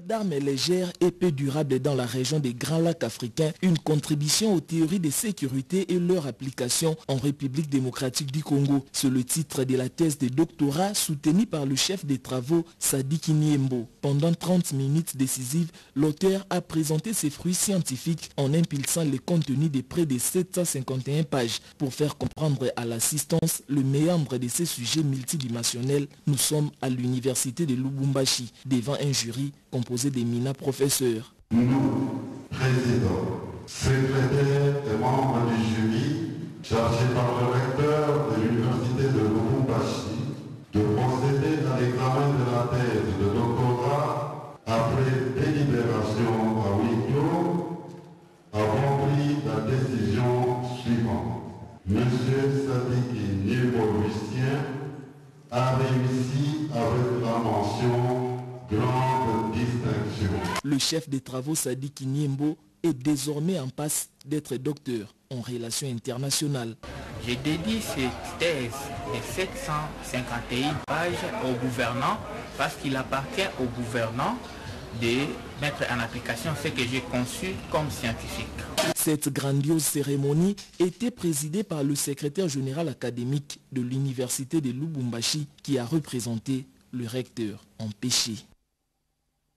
D'armes légères et peu durables dans la région des Grands Lacs africains, une contribution aux théories de sécurité et leur application en République démocratique du Congo. C'est le titre de la thèse de doctorat soutenue par le chef des travaux Sadiki Niembo. Pendant 30 minutes décisives, l'auteur a présenté ses fruits scientifiques en impulsant les contenus de près de 751 pages pour faire comprendre à l'assistance le méandre de ces sujets multidimensionnels. Nous sommes à l'université de Lubumbashi devant un jury composé d'éminents professeurs. Nous, président, secrétaire et membres du jury, chargés par le recteur de l'université de Lubumbashi, de procéder à l'examen de la thèse de doctorat après délibération à huis clos, avons pris la décision suivante. Monsieur Sadiki Niembo-Lucien a réussi avec la mention grande distinction. Le chef des travaux Sadiki Niembo est désormais en passe d'être docteur en relations internationales. Je dédie cette thèse de 751 pages au gouvernant parce qu'il appartient au gouvernant de mettre en application ce que j'ai conçu comme scientifique. Cette grandiose cérémonie était présidée par le secrétaire général académique de l'université de Lubumbashi qui a représenté le recteur empêché.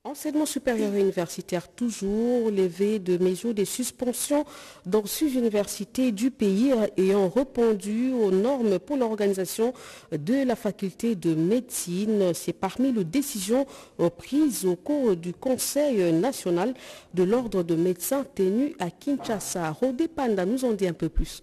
Enseignement supérieur et universitaire toujours, levé de mesures de suspension dans 6 universités du pays ayant répondu aux normes pour l'organisation de la faculté de médecine. C'est parmi les décisions prises au cours du Conseil national de l'ordre de médecins tenu à Kinshasa. Rodé Panda nous en dit un peu plus.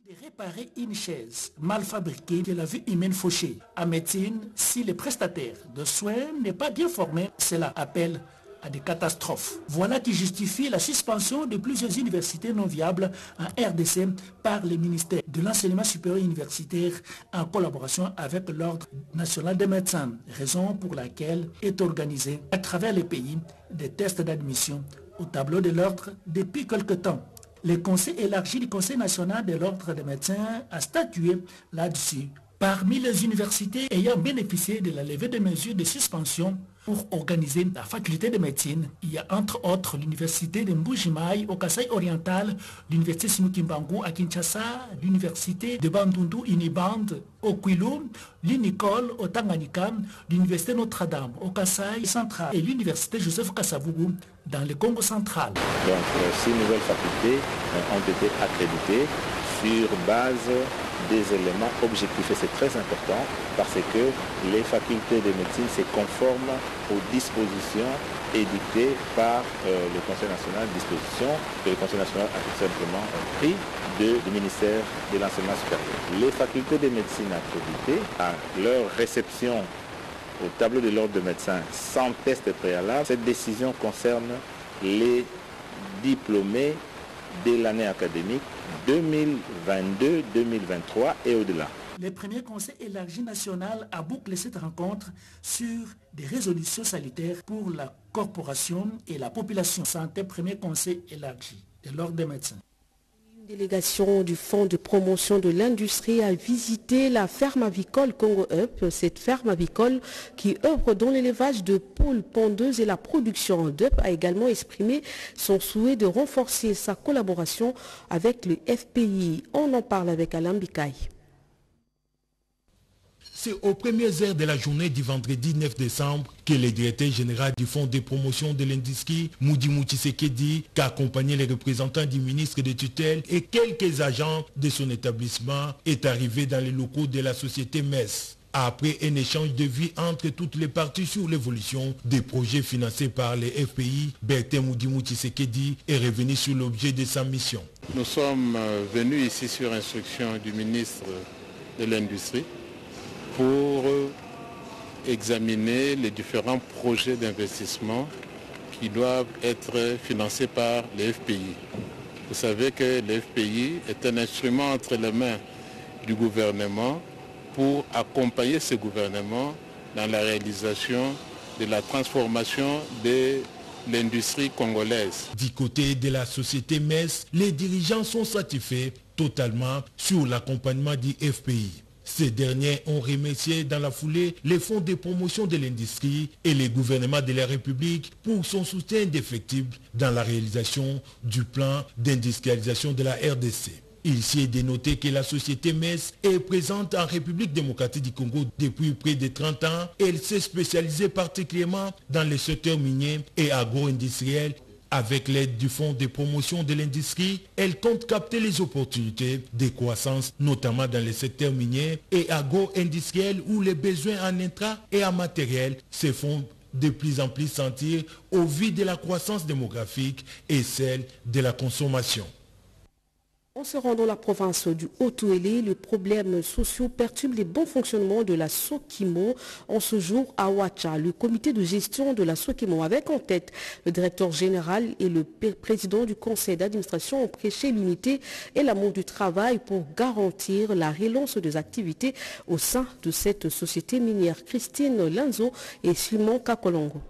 De réparer une chaise mal fabriquée de la vie humaine fauchée. En médecine, si le prestataire de soins n'est pas bien formé, cela appelle à des catastrophes. Voilà qui justifie la suspension de plusieurs universités non viables en RDC par le ministère de l'enseignement supérieur universitaire en collaboration avec l'Ordre national des médecins, raison pour laquelle est organisé à travers le pays des tests d'admission au tableau de l'ordre depuis quelque temps. Le Conseil élargi du Conseil national de l'ordre des médecins a statué là-dessus. Parmi les universités ayant bénéficié de la levée des mesures de suspension pour organiser la faculté de médecine, il y a entre autres l'université de Mbujimaï au Kasaï oriental, l'université Sinukimbangu à Kinshasa, l'université de Bandundu Iniband au Kwilu, l'Unicole au Tanganyika, l'université Notre-Dame au Kasaï central et l'université Joseph Kasavubu dans le Congo central. Donc 6 nouvelles facultés ont été accréditées sur base des éléments objectifs. Et c'est très important parce que les facultés de médecine se conforment aux dispositions édictées par le Conseil national, dispositions que le Conseil national a tout simplement pris du ministère de l'enseignement supérieur. Les facultés de médecine accréditées, à leur réception au tableau de l'ordre de médecins sans test préalable, cette décision concerne les diplômés de l'année académique 2022-2023 et au-delà. Le premier conseil élargi national a bouclé cette rencontre sur des résolutions sanitaires pour la corporation et la population. Santé, premier conseil élargi de l'ordre des médecins. Une délégation du Fonds de promotion de l'industrie a visité la ferme avicole Congo Up. Cette ferme avicole qui œuvre dans l'élevage de poules pondeuses et la production d'œufs a également exprimé son souhait de renforcer sa collaboration avec le FPI. On en parle avec Alain Bikaï. C'est aux premières heures de la journée du vendredi 9 décembre que le directeur général du Fonds de promotion de l'industrie, Moudimou Tshisekedi, qui a accompagné les représentants du ministre de tutelle et quelques agents de son établissement, est arrivé dans les locaux de la société MES. Après un échange de vues entre toutes les parties sur l'évolution des projets financés par les FPI, Bertin Moudimou Tshisekedi est revenu sur l'objet de sa mission. Nous sommes venus ici sur instruction du ministre de l'Industrie pour examiner les différents projets d'investissement qui doivent être financés par les FPI. Vous savez que les FPI est un instrument entre les mains du gouvernement pour accompagner ce gouvernement dans la réalisation de la transformation de l'industrie congolaise. Du côté de la société MES, les dirigeants sont satisfaits totalement sur l'accompagnement du FPI. Ces derniers ont remercié dans la foulée les fonds de promotion de l'industrie et les gouvernements de la République pour son soutien indéfectible dans la réalisation du plan d'industrialisation de la RDC. Il s'y est dénoté que la société MES est présente en République démocratique du Congo depuis près de 30 ans. Elle s'est spécialisée particulièrement dans les secteurs miniers et agro-industriels. Avec l'aide du Fonds de promotion de l'industrie, elle compte capter les opportunités de croissance, notamment dans les secteurs miniers et agro-industriels où les besoins en intrants et en matériel se font de plus en plus sentir au vu de la croissance démographique et celle de la consommation. En se rendant dans la province du Haut-Touélé, les problèmes sociaux perturbent les bons fonctionnements de la Sokimo en ce jour à Ouacha. Le comité de gestion de la Sokimo, avec en tête le directeur général et le président du conseil d'administration, ont prêché l'unité et l'amour du travail pour garantir la relance des activités au sein de cette société minière. Christine Lanzo et Simon Kakolongo.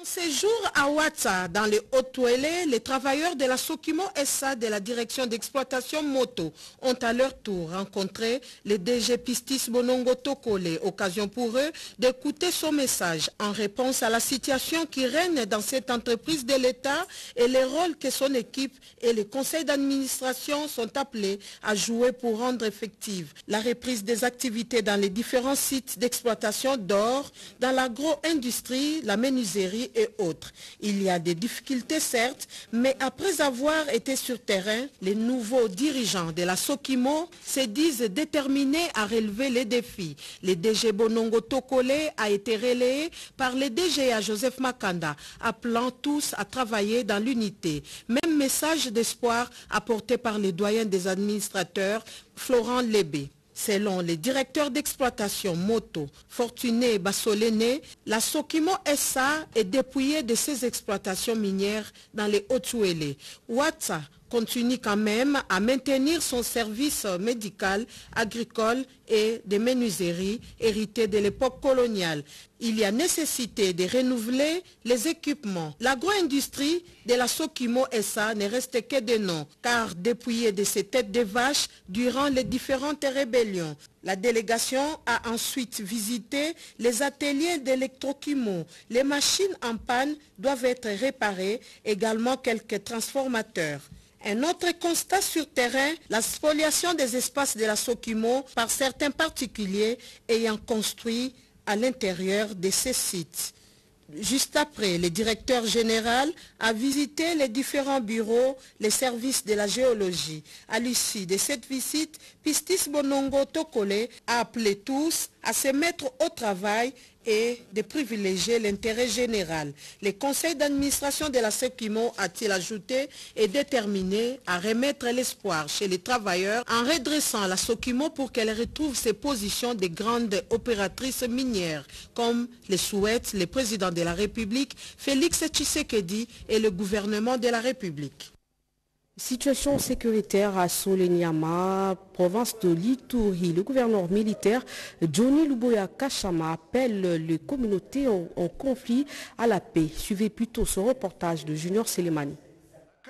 En séjour à Ouacha, dans le Haut-Touélé, les travailleurs de la Sokimo SA de la direction d'exploitation moto ont à leur tour rencontré le DG Pistis Bonongo Tokole, occasion pour eux d'écouter son message en réponse à la situation qui règne dans cette entreprise de l'État et les rôles que son équipe et les conseils d'administration sont appelés à jouer pour rendre effective la reprise des activités dans les différents sites d'exploitation d'or, dans l'agro-industrie, la menuiserie et autres. Il y a des difficultés certes, mais après avoir été sur terrain, les nouveaux dirigeants de la Sokimo se disent déterminés à relever les défis. Le DG Bonongo Tokole a été relayé par le DGA Joseph Makanda, appelant tous à travailler dans l'unité. Même message d'espoir apporté par les doyens des administrateurs, Florent Lébé. Selon les directeurs d'exploitation moto, Fortuné Bassoléné, la Sokimo SA est dépouillée de ses exploitations minières dans les Haut-Touélé. Ouacha continue quand même à maintenir son service médical, agricole et de menuiserie hérité de l'époque coloniale. Il y a nécessité de renouveler les équipements. L'agro-industrie de la Sokimo SA ne reste que des noms, car dépouillée de ses têtes de vaches durant les différentes rébellions. La délégation a ensuite visité les ateliers d'électrochimo. Les machines en panne doivent être réparées, également quelques transformateurs. Un autre constat sur terrain, la spoliation des espaces de la Sokimo par certains particuliers ayant construit à l'intérieur de ces sites. Juste après, le directeur général a visité les différents bureaux, les services de la géologie. À l'issue de cette visite, Pistis Bonongo Tokole a appelé tous à se mettre au travail et de privilégier l'intérêt général. Le conseil d'administration de la SOCIMO, a-t-il ajouté, est déterminé à remettre l'espoir chez les travailleurs en redressant la SOCIMO pour qu'elle retrouve ses positions de grande opératrice minière, comme le souhaitent le président de la République, Félix Tshisekedi, et le gouvernement de la République. Situation sécuritaire à Solenyama, province de l'Ituri. Le gouverneur militaire Johnny Luboya Kachama appelle les communautés en conflit à la paix. Suivez plutôt ce reportage de Junior Selemani.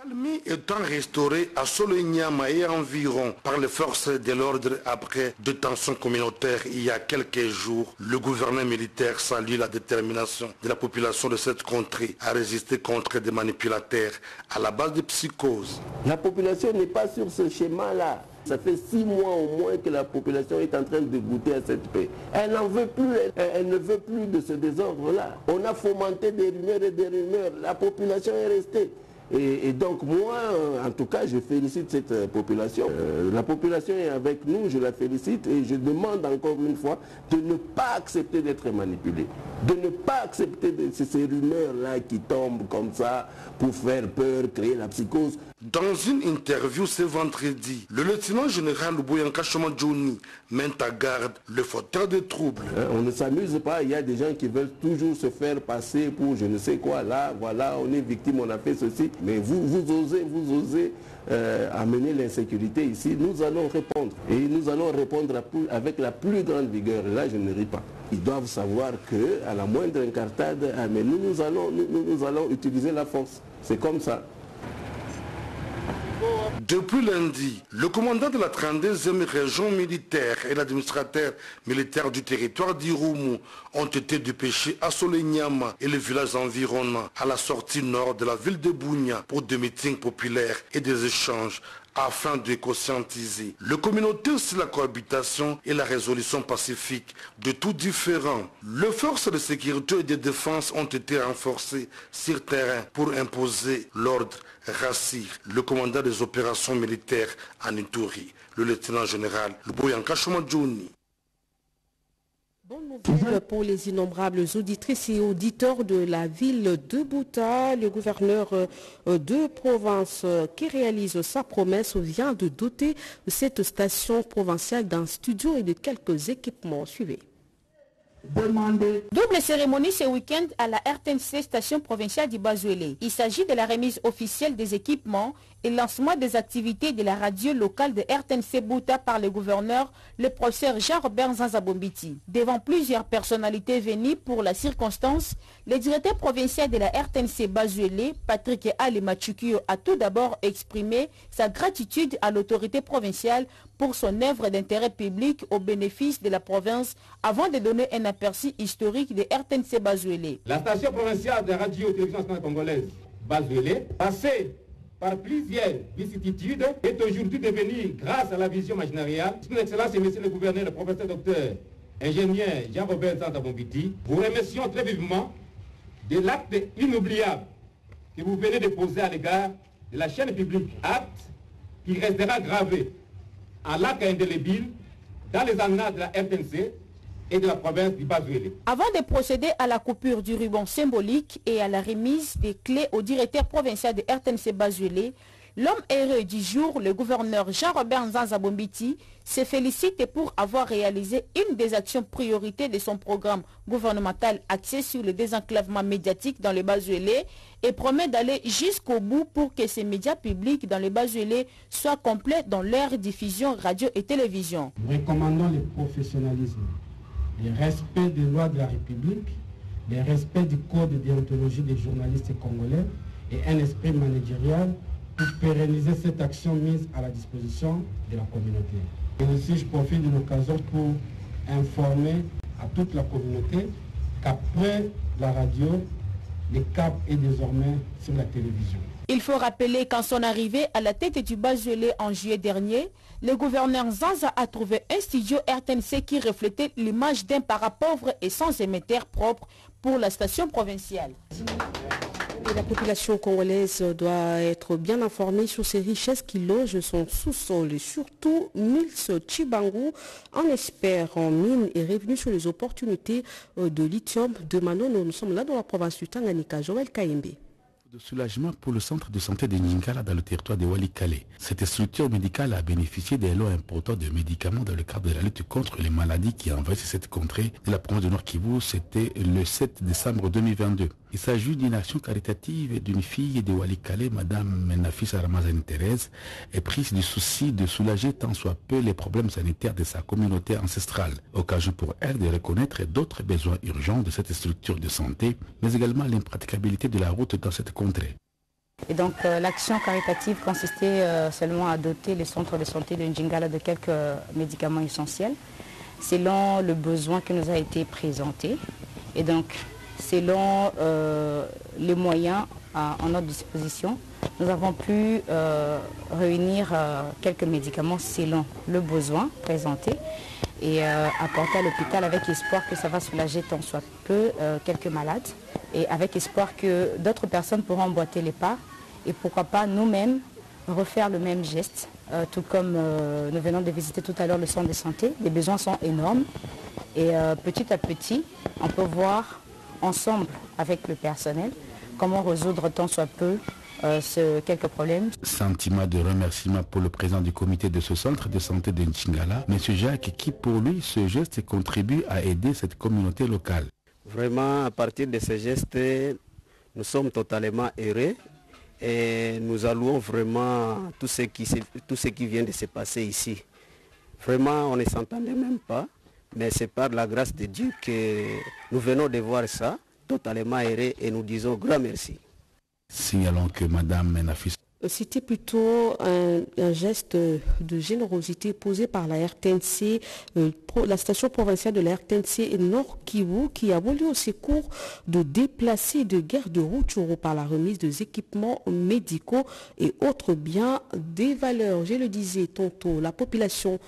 Calmie étant restaurée à Solenyama et environ par les forces de l'ordre après deux tensions communautaires il y a quelques jours, le gouverneur militaire salue la détermination de la population de cette contrée à résister contre des manipulateurs à la base de psychose. La population n'est pas sur ce schéma-là. Ça fait 6 mois au moins que la population est en train de goûter à cette paix. Elle n'en veut plus, elle ne veut plus de ce désordre-là. On a fomenté des rumeurs et des rumeurs. La population est restée. Et donc moi, en tout cas, je félicite cette population. La population est avec nous, je la félicite et je demande encore une fois de ne pas accepter d'être manipulée. De ne pas accepter ces rumeurs-là qui tombent comme ça pour faire peur, créer la psychose. Dans une interview ce vendredi, le lieutenant général Luboya Kachama Johnny met à garde le fauteur de troubles. On ne s'amuse pas, il y a des gens qui veulent toujours se faire passer pour je ne sais quoi. Là, voilà, on est victime, on a fait ceci. Mais vous osez amener l'insécurité ici. Nous allons répondre. Et nous allons répondre avec la plus grande vigueur. Et là, je ne ris pas. Ils doivent savoir qu'à la moindre incartade, mais nous allons utiliser la force. C'est comme ça. Depuis lundi, le commandant de la 32e région militaire et l'administrateur militaire du territoire d'Irumu ont été dépêchés à Solenyama et les villages environnants à la sortie nord de la ville de Bunia pour des meetings populaires et des échanges afin de conscientiser les communautés sur la cohabitation et la résolution pacifique de tout différents. Les forces de sécurité et de défense ont été renforcées sur terrain pour imposer l'ordre. Rassir, le commandant des opérations militaires en Ituri, le lieutenant général Luboya Kachama Johnny. Bonne nouvelle pour les innombrables auditrices et auditeurs de la ville de Bouta. Le gouverneur de province qui réalise sa promesse vient de doter cette station provinciale d'un studio et de quelques équipements. Suivez. Double cérémonie ce week-end à la RTNC station provinciale d'Ibazuele. Il s'agit de la remise officielle des équipements et lancement des activités de la radio locale de RTNC Bouta par le gouverneur, le professeur Jean-Robert Nzanza-Bombiti. Devant plusieurs personnalités venues pour la circonstance, le directeur provincial de la RTNC Bazuele, Patrick Alemachukio, a tout d'abord exprimé sa gratitude à l'autorité provinciale pour son œuvre d'intérêt public au bénéfice de la province avant de donner un aperçu historique de RTNC Bazuele. La station provinciale de radio-télévision nationale congolaise Bazuele, passée par plusieurs vicissitudes, est aujourd'hui devenue, grâce à la vision maginariale, son Excellence et Monsieur le gouverneur, le professeur docteur ingénieur Jean-Robert Nzanza-Bombiti, vous remercions très vivement de l'acte inoubliable que vous venez de poser à l'égard de la chaîne publique, acte qui restera gravé à l'acte indélébile dans les annales de la RTNC et de la province du Bazuele. Avant de procéder à la coupure du ruban symbolique et à la remise des clés au directeur provincial de RTNC Bazuele, l'homme heureux du jour, le gouverneur Jean-Robert Nzanza-Bombiti, se félicite pour avoir réalisé une des actions priorités de son programme gouvernemental axé sur le désenclavement médiatique dans le Bazuele et promet d'aller jusqu'au bout pour que ces médias publics dans le Bazuele soient complets dans leur diffusion radio et télévision. Nous recommandons le professionnalisme, le respect des lois de la République, le respect du code de déontologie des journalistes congolais et un esprit managérial pour pérenniser cette action mise à la disposition de la communauté. Et aussi, je profite de l'occasion pour informer à toute la communauté qu'après la radio, le cap est désormais sur la télévision. Il faut rappeler qu'en son arrivée à la tête du Bazouélé en juillet dernier, le gouverneur Zanza a trouvé un studio RTNC qui reflétait l'image d'un parapauvre et sans émetteur propre pour la station provinciale. Et la population congolaise doit être bien informée sur ces richesses qui logent son sous-sol. Et surtout, Mills Chibangu, un expert en mine, est revenu sur les opportunités de lithium de Manono. Nous sommes là dans la province du Tanganyika. Joël Kaimbe. De soulagement pour le centre de santé de Ningala dans le territoire de Walikale. Cette structure médicale a bénéficié d'un lot important de médicaments dans le cadre de la lutte contre les maladies qui envahissent cette contrée de la province de Nord Kivu. C'était le 7 décembre 2022. Il s'agit d'une action caritative d'une fille de Walikale, Madame Nafisa Ramazani Thérèse, est prise du souci de soulager tant soit peu les problèmes sanitaires de sa communauté ancestrale. Occasion pour elle de reconnaître d'autres besoins urgents de cette structure de santé, mais également l'impraticabilité de la route dans cette contrée. Et donc l'action caritative consistait seulement à doter les centres de santé de Njingala de quelques médicaments essentiels, selon le besoin qui nous a été présenté. Et donc, selon les moyens en notre disposition, nous avons pu réunir quelques médicaments selon le besoin présenté et apporter à l'hôpital avec espoir que ça va soulager tant soit peu quelques malades et avec espoir que d'autres personnes pourront emboîter les pas et pourquoi pas nous-mêmes refaire le même geste, tout comme nous venons de visiter tout à l'heure le centre de santé. Les besoins sont énormes et petit à petit, on peut voir ensemble avec le personnel comment résoudre tant soit peu quelques problèmes. Sentiment de remerciement pour le président du comité de ce centre de santé de Njingala, M. Jacques, qui pour lui, ce geste contribue à aider cette communauté locale. Vraiment, à partir de ce geste, nous sommes totalement heureux et nous allouons vraiment tout ce qui vient de se passer ici. Vraiment, on ne s'entendait même pas, mais c'est par la grâce de Dieu que nous venons de voir ça, totalement heureux et nous disons grand merci. Signalons que Madame Nafisa. C'était plutôt un geste de générosité posé par la RTNC, la station provinciale de la RTNC Nord Kivu, qui a voulu au secours de déplacer de guerre de Rutshuru par la remise des équipements médicaux et autres biens des valeurs. Je le disais tantôt, la population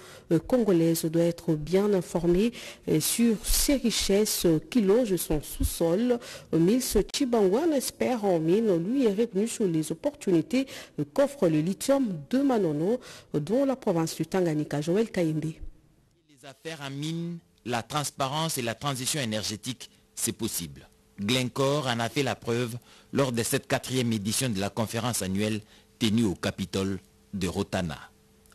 congolaise doit être bien informée sur ces richesses qui logent son sous-sol. Mills Chibangu, un expert en mine, lui est revenu sur les opportunités qu'offre le lithium de Manono dans la province du Tanganyika. Joël Kaimbe. Les affaires en mine, la transparence et la transition énergétique, c'est possible. Glencore en a fait la preuve lors de cette 4e édition de la conférence annuelle tenue au Capitole de Rotana.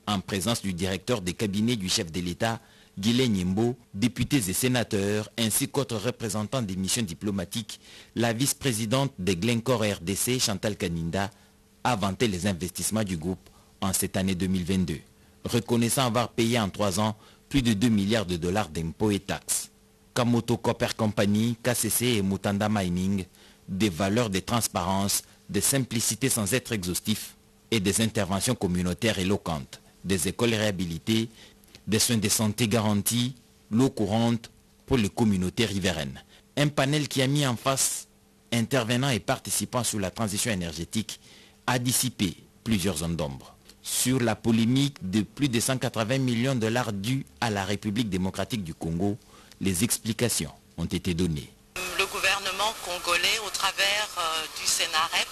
En présence du directeur des cabinets du chef de l'État, Guilé Nyembo, députés et sénateurs, ainsi qu'autres représentants des missions diplomatiques, la vice-présidente de Glencore RDC, Chantal Kaninda, a vanté les investissements du groupe en cette année 2022, reconnaissant avoir payé en 3 ans plus de 2 milliards de dollars d'impôts et taxes. Kamoto Copper Company, KCC et Mutanda Mining, des valeurs de transparence, de simplicité sans être exhaustif et des interventions communautaires éloquentes, des écoles réhabilitées, des soins de santé garantis, l'eau courante pour les communautés riveraines. Un panel qui a mis en face intervenants et participants sur la transition énergétique a dissipé plusieurs zones d'ombre. Sur la polémique de plus de 180 millions de dollars dus à la République démocratique du Congo, les explications ont été données. Le gouvernement congolais, au travers du Sénarep,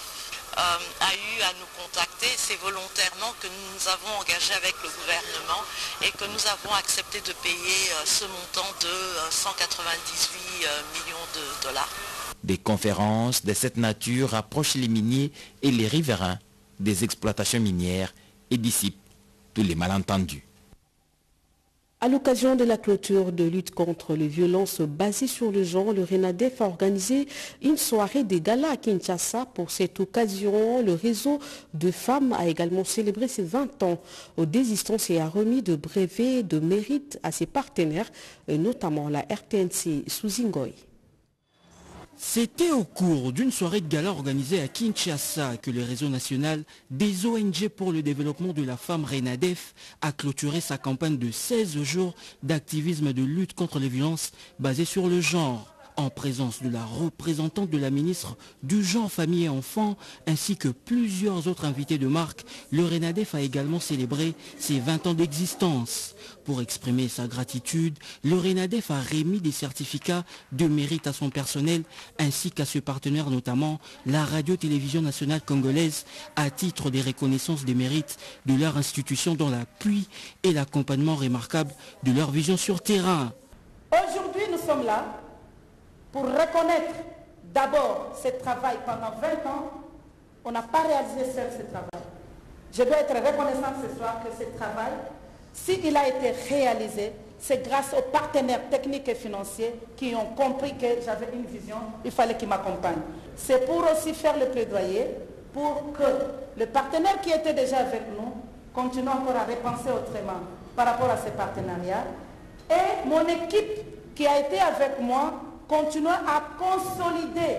a eu à nous contacter. C'est volontairement que nous avons engagé avec le gouvernement et que nous avons accepté de payer ce montant de 198 millions de dollars. Des conférences de cette nature rapprochent les miniers et les riverains des exploitations minières et dissipent tous les malentendus. À l'occasion de la clôture de lutte contre les violences basées sur le genre, le RENADEF a organisé une soirée des galas à Kinshasa. Pour cette occasion, le réseau de femmes a également célébré ses 20 ans d'existence et a remis de brevets de mérite à ses partenaires, notamment la RTNC Suzingoy. C'était au cours d'une soirée de gala organisée à Kinshasa que le réseau national des ONG pour le développement de la femme RENADEF a clôturé sa campagne de 16 jours d'activisme de lutte contre les violences basées sur le genre. En présence de la représentante de la ministre du Genre, Famille et Enfants, ainsi que plusieurs autres invités de marque, le RENADEF a également célébré ses 20 ans d'existence. Pour exprimer sa gratitude, le RENADEF a remis des certificats de mérite à son personnel, ainsi qu'à ses partenaires, notamment la Radio-Télévision nationale congolaise, à titre des reconnaissances des mérites de leur institution dans l'appui et l'accompagnement remarquable de leur vision sur terrain. Aujourd'hui, nous sommes là pour reconnaître d'abord ce travail pendant 20 ans. On n'a pas réalisé seul ce travail. Je dois être reconnaissant ce soir que ce travail, s'il a été réalisé, c'est grâce aux partenaires techniques et financiers qui ont compris que j'avais une vision, il fallait qu'ils m'accompagnent. C'est pour aussi faire le plaidoyer pour que les partenaires qui étaient déjà avec nous continuent encore à repenser autrement par rapport à ces partenariats. Et mon équipe qui a été avec moi continue à consolider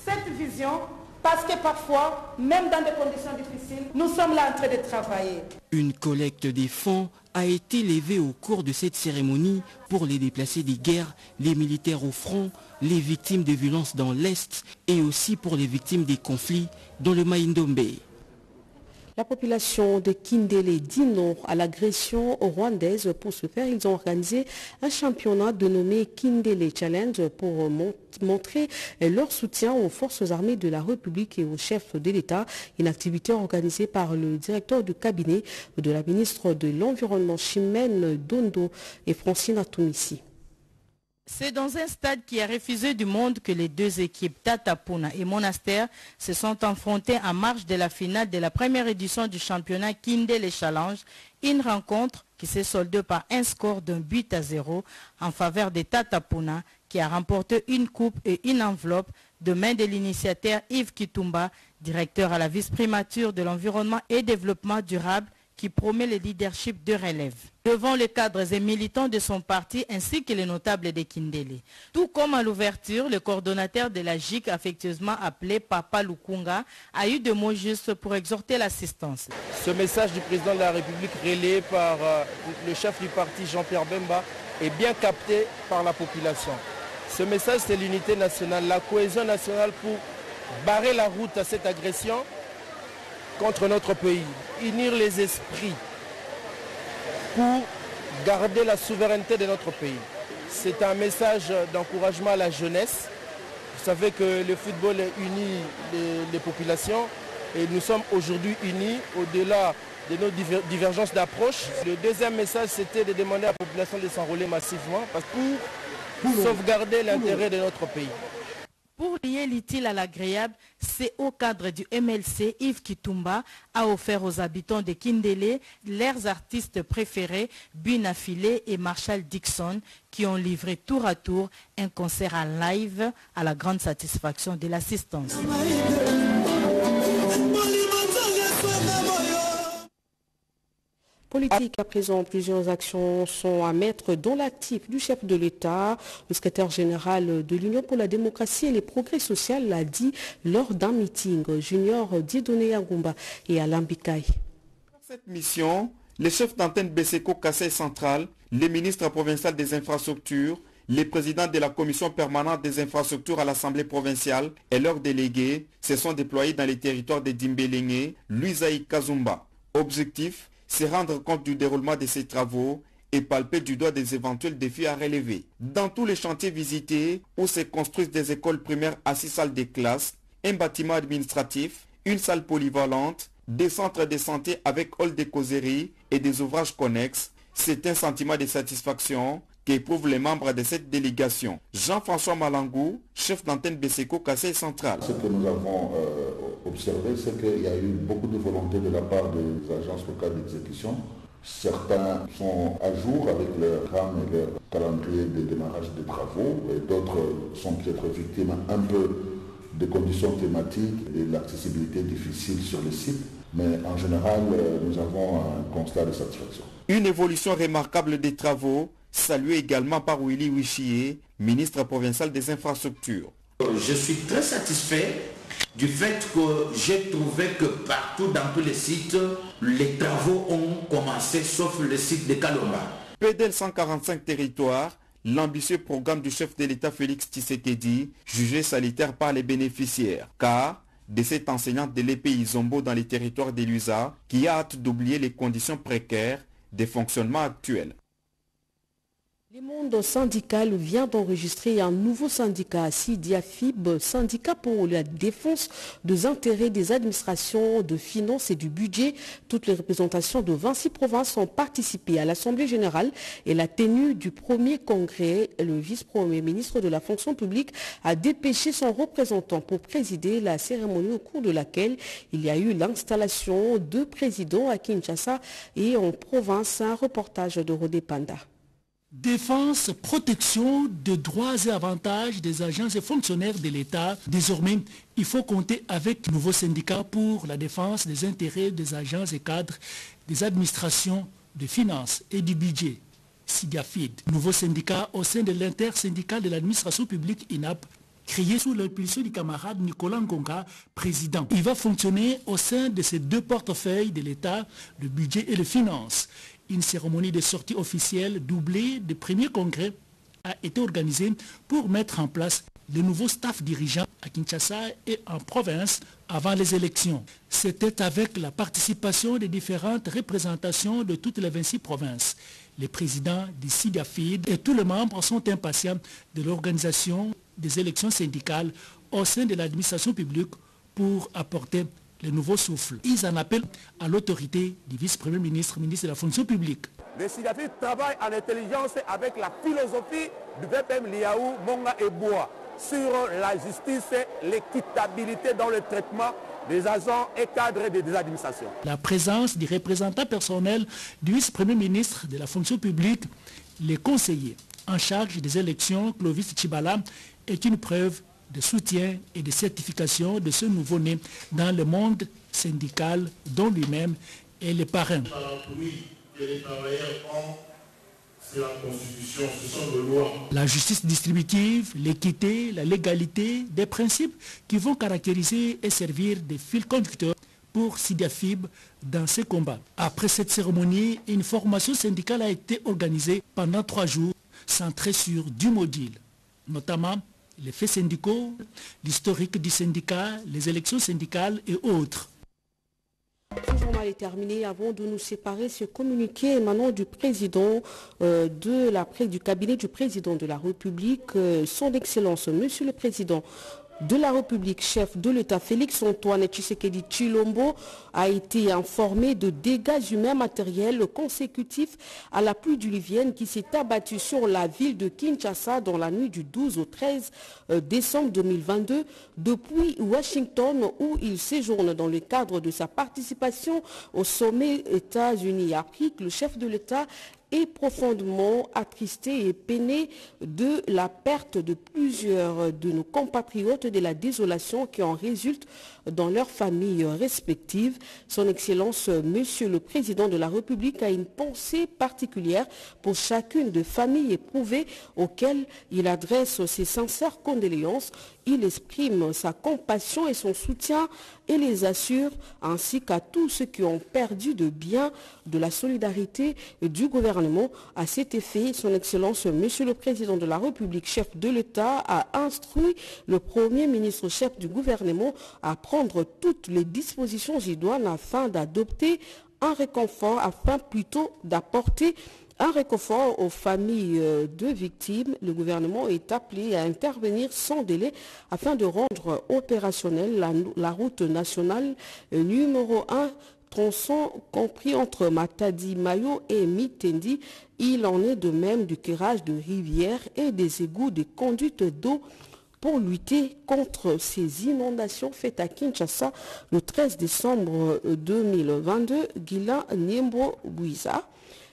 cette vision parce que parfois, même dans des conditions difficiles, nous sommes là en train de travailler. Une collecte des fonds a été levée au cours de cette cérémonie pour les déplacés des guerres, les militaires au front, les victimes de violences dans l'Est et aussi pour les victimes des conflits dans le Mai-Ndombe. La population de Kindélé dit non à l'agression rwandaise. Pour ce faire, ils ont organisé un championnat dénommé Kindélé Challenge pour montrer leur soutien aux forces armées de la République et au chef de l'État. Une activité organisée par le directeur du cabinet de la ministre de l'Environnement, Chimène Dondo et Francine Atomissi. C'est dans un stade qui a refusé du monde que les deux équipes Tatapuna et Monastère se sont affrontées en marge de la finale de la première édition du championnat Kindélé Challenge, une rencontre qui s'est soldée par un score d'1-0 en faveur des Tatapuna qui a remporté une coupe et une enveloppe de main de l'initiateur Yves Kitumba, directeur à la vice-primature de l'environnement et développement durable qui promet le leadership de relève devant les cadres et militants de son parti ainsi que les notables de Kindélé. Tout comme à l'ouverture, le coordonnateur de la GIC, affectueusement appelé Papa Lukunga, a eu des mots justes pour exhorter l'assistance. Ce message du président de la République relayé par le chef du parti Jean-Pierre Bemba est bien capté par la population. Ce message, c'est l'unité nationale, la cohésion nationale pour barrer la route à cette agression contre notre pays, unir les esprits pour garder la souveraineté de notre pays. C'est un message d'encouragement à la jeunesse. Vous savez que le football unit les populations et nous sommes aujourd'hui unis au-delà de nos divergences d'approche. Le deuxième message, c'était de demander à la population de s'enrôler massivement pour sauvegarder l'intérêt de notre pays. Pour lier l'utile à l'agréable, c'est au cadre du MLC, Yves Kitumba a offert aux habitants de Kindélé leurs artistes préférés, Buna Filé et Marshall Dixon, qui ont livré tour à tour un concert en live à la grande satisfaction de l'assistance. Politique à présent, plusieurs actions sont à mettre dans l'actif du chef de l'État. Le secrétaire général de l'Union pour la démocratie et les progrès sociaux l'a dit lors d'un meeting. Junior Dieudonné Yangumba et Alain Bikaï. Pour cette mission, les chefs d'antenne Beseko Kassai Central, les ministres provinciaux des infrastructures, les présidents de la commission permanente des infrastructures à l'Assemblée provinciale et leurs délégués se sont déployés dans les territoires de Dimbélengé, Luisaï Kazumba. Objectif, c'est rendre compte du déroulement de ces travaux et palper du doigt des éventuels défis à relever. Dans tous les chantiers visités, où se construisent des écoles primaires à 6 salles de classe, un bâtiment administratif, une salle polyvalente, des centres de santé avec hall de causerie et des ouvrages connexes, c'est un sentiment de satisfaction qu'éprouvent les membres de cette délégation. Jean-François Malangou, chef d'antenne Beseko Kassai Central. Ce que nous avons observé, c'est qu'il y a eu beaucoup de volonté de la part des agences locales d'exécution. Certains sont à jour avec leur RAM et leur calendrier de démarrage des travaux, et d'autres sont peut-être victimes un peu des conditions thématiques et de l'accessibilité difficile sur le site. Mais en général, nous avons un constat de satisfaction. Une évolution remarquable des travaux, saluée également par Willy Wichie, ministre provincial des infrastructures. Je suis très satisfait du fait que j'ai trouvé que partout dans tous les sites, les travaux ont commencé, sauf le site de Kalomba. PDL 145 territoires, l'ambitieux programme du chef de l'État Félix Tshisekedi, jugé salutaire par les bénéficiaires, car de cette enseignante de l'épée Izombo dans les territoires de l'USA qui a hâte d'oublier les conditions précaires des fonctionnements actuels. Le monde syndical vient d'enregistrer un nouveau syndicat, SIDIAFIB, syndicat pour la défense des intérêts des administrations de finances et du budget. Toutes les représentations de 26 provinces ont participé à l'Assemblée générale et la tenue du premier congrès. Le vice-premier ministre de la fonction publique a dépêché son représentant pour présider la cérémonie au cours de laquelle il y a eu l'installation de présidents à Kinshasa et en province. Un reportage de Rodé Panda. Défense, protection des droits et avantages des agents et fonctionnaires de l'État. Désormais, il faut compter avec de nouveaux syndicats pour la défense des intérêts des agents et cadres des administrations de finances et du budget. SIDIAFID, nouveau syndicat au sein de l'intersyndicale de l'administration publique INAP, créé sous l'impulsion du camarade Nicolas Ngonga, président. Il va fonctionner au sein de ces deux portefeuilles de l'État, le budget et les finances. Une cérémonie de sortie officielle doublée du premier congrès a été organisée pour mettre en place de nouveaux staffs dirigeants à Kinshasa et en province avant les élections. C'était avec la participation des différentes représentations de toutes les 26 provinces. Les présidents du SIDIAFID et tous les membres sont impatients de l'organisation des élections syndicales au sein de l'administration publique pour apporter le nouveau souffle. Ils en appellent à l'autorité du vice-premier ministre, ministre de la fonction publique. Le SIDIAFID travaille en intelligence avec la philosophie du VPM Liaou, Monga et Bois sur la justice, l'équitabilité dans le traitement des agents et cadres des administrations. La présence du représentant personnel du vice-premier ministre de la fonction publique, les conseillers en charge des élections, Clovis Tchibala, est une preuve de soutien et de certification de ce nouveau-né dans le monde syndical dont lui-même est le parrain. La justice distributive, l'équité, la légalité, des principes qui vont caractériser et servir de fil conducteur pour SIDIAFIB dans ces combats. Après cette cérémonie, une formation syndicale a été organisée pendant 3 jours, centrée sur 2 modules, notamment les faits syndicaux, l'historique du syndicat, les élections syndicales et autres. Ce journal est terminé. Avant de nous séparer, ce communiqué émanant du président du cabinet du président de la République, son Excellence, Monsieur le Président de la République, chef de l'État Félix-Antoine Tshisekedi Tshilombo, a été informé de dégâts humains matériels consécutifs à la pluie diluvienne qui s'est abattue sur la ville de Kinshasa dans la nuit du 12 au 13 décembre 2022 depuis Washington, où il séjourne dans le cadre de sa participation au sommet États-Unis-Afrique. Le chef de l'État est profondément attristé et peiné de la perte de plusieurs de nos compatriotes et de la désolation qui en résulte dans leurs familles respectives. Son Excellence, Monsieur le Président de la République, a une pensée particulière pour chacune des familles éprouvées auxquelles il adresse ses sincères condoléances. Il exprime sa compassion et son soutien et les assure, ainsi qu'à tous ceux qui ont perdu de bien, de la solidarité du gouvernement. À cet effet, son Excellence, Monsieur le Président de la République, chef de l'État, a instruit le Premier ministre chef du gouvernement à prendre toutes les dispositions idoines afin d'apporter un réconfort aux familles de victimes. Le gouvernement est appelé à intervenir sans délai afin de rendre opérationnelle la route nationale numéro 1, tronçon compris entre Matadi, Mayo et Mitendi. Il en est de même du curage de rivières et des égouts de conduite d'eau pour lutter contre ces inondations faites à Kinshasa le 13 décembre 2022. Guilain Niembo Bouiza.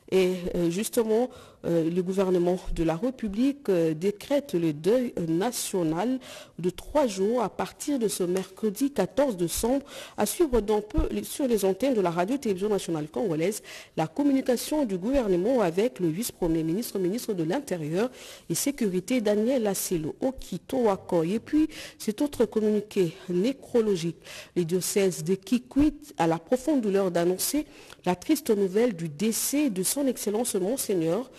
Et justement, le gouvernement de la République décrète le deuil national de 3 jours à partir de ce mercredi 14 décembre, à suivre sur les antennes de la radio-télévision nationale congolaise la communication du gouvernement avec le vice-premier ministre, ministre de l'Intérieur et Sécurité, Daniel Asselo Okito-Wako. Et puis, cet autre communiqué nécrologique, les diocèses de Kikwit à la profonde douleur d'annoncer la triste nouvelle du décès de son Excellence Monseigneur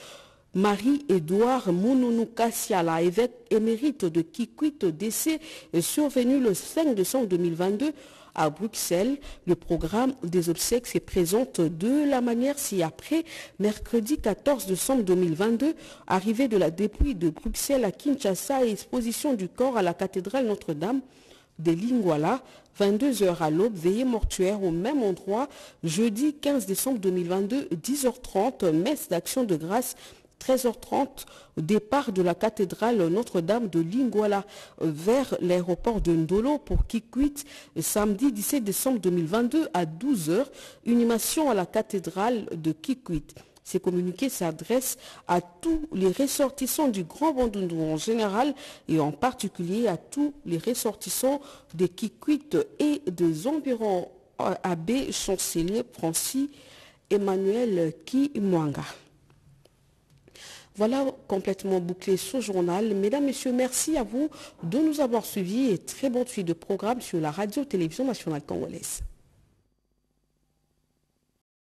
Marie-Édouard Mounounoukassiala, évêque émérite de Kikwit, décès survenu le 5 décembre 2022 à Bruxelles. Le programme des obsèques se présente de la manière ci-après. Mercredi 14 décembre 2022, arrivée de la dépouille de Bruxelles à Kinshasa et exposition du corps à la cathédrale Notre-Dame de Lingwala. 22h à l'aube, veillée mortuaire au même endroit. Jeudi 15 décembre 2022, 10h30, messe d'action de grâce. 13h30, départ de la cathédrale Notre-Dame de Lingwala vers l'aéroport de Ndolo pour Kikwit. Samedi 17 décembre 2022 à 12h, inhumation à la cathédrale de Kikwit. Ces communiqués s'adressent à tous les ressortissants du Grand Bandundu en général et en particulier à tous les ressortissants de Kikwit et des environs. Abbé chancelier Francis Emmanuel Kimwanga. Voilà complètement bouclé ce journal. Mesdames, Messieurs, merci à vous de nous avoir suivis et très bonne suite de programme sur la radio-télévision nationale congolaise.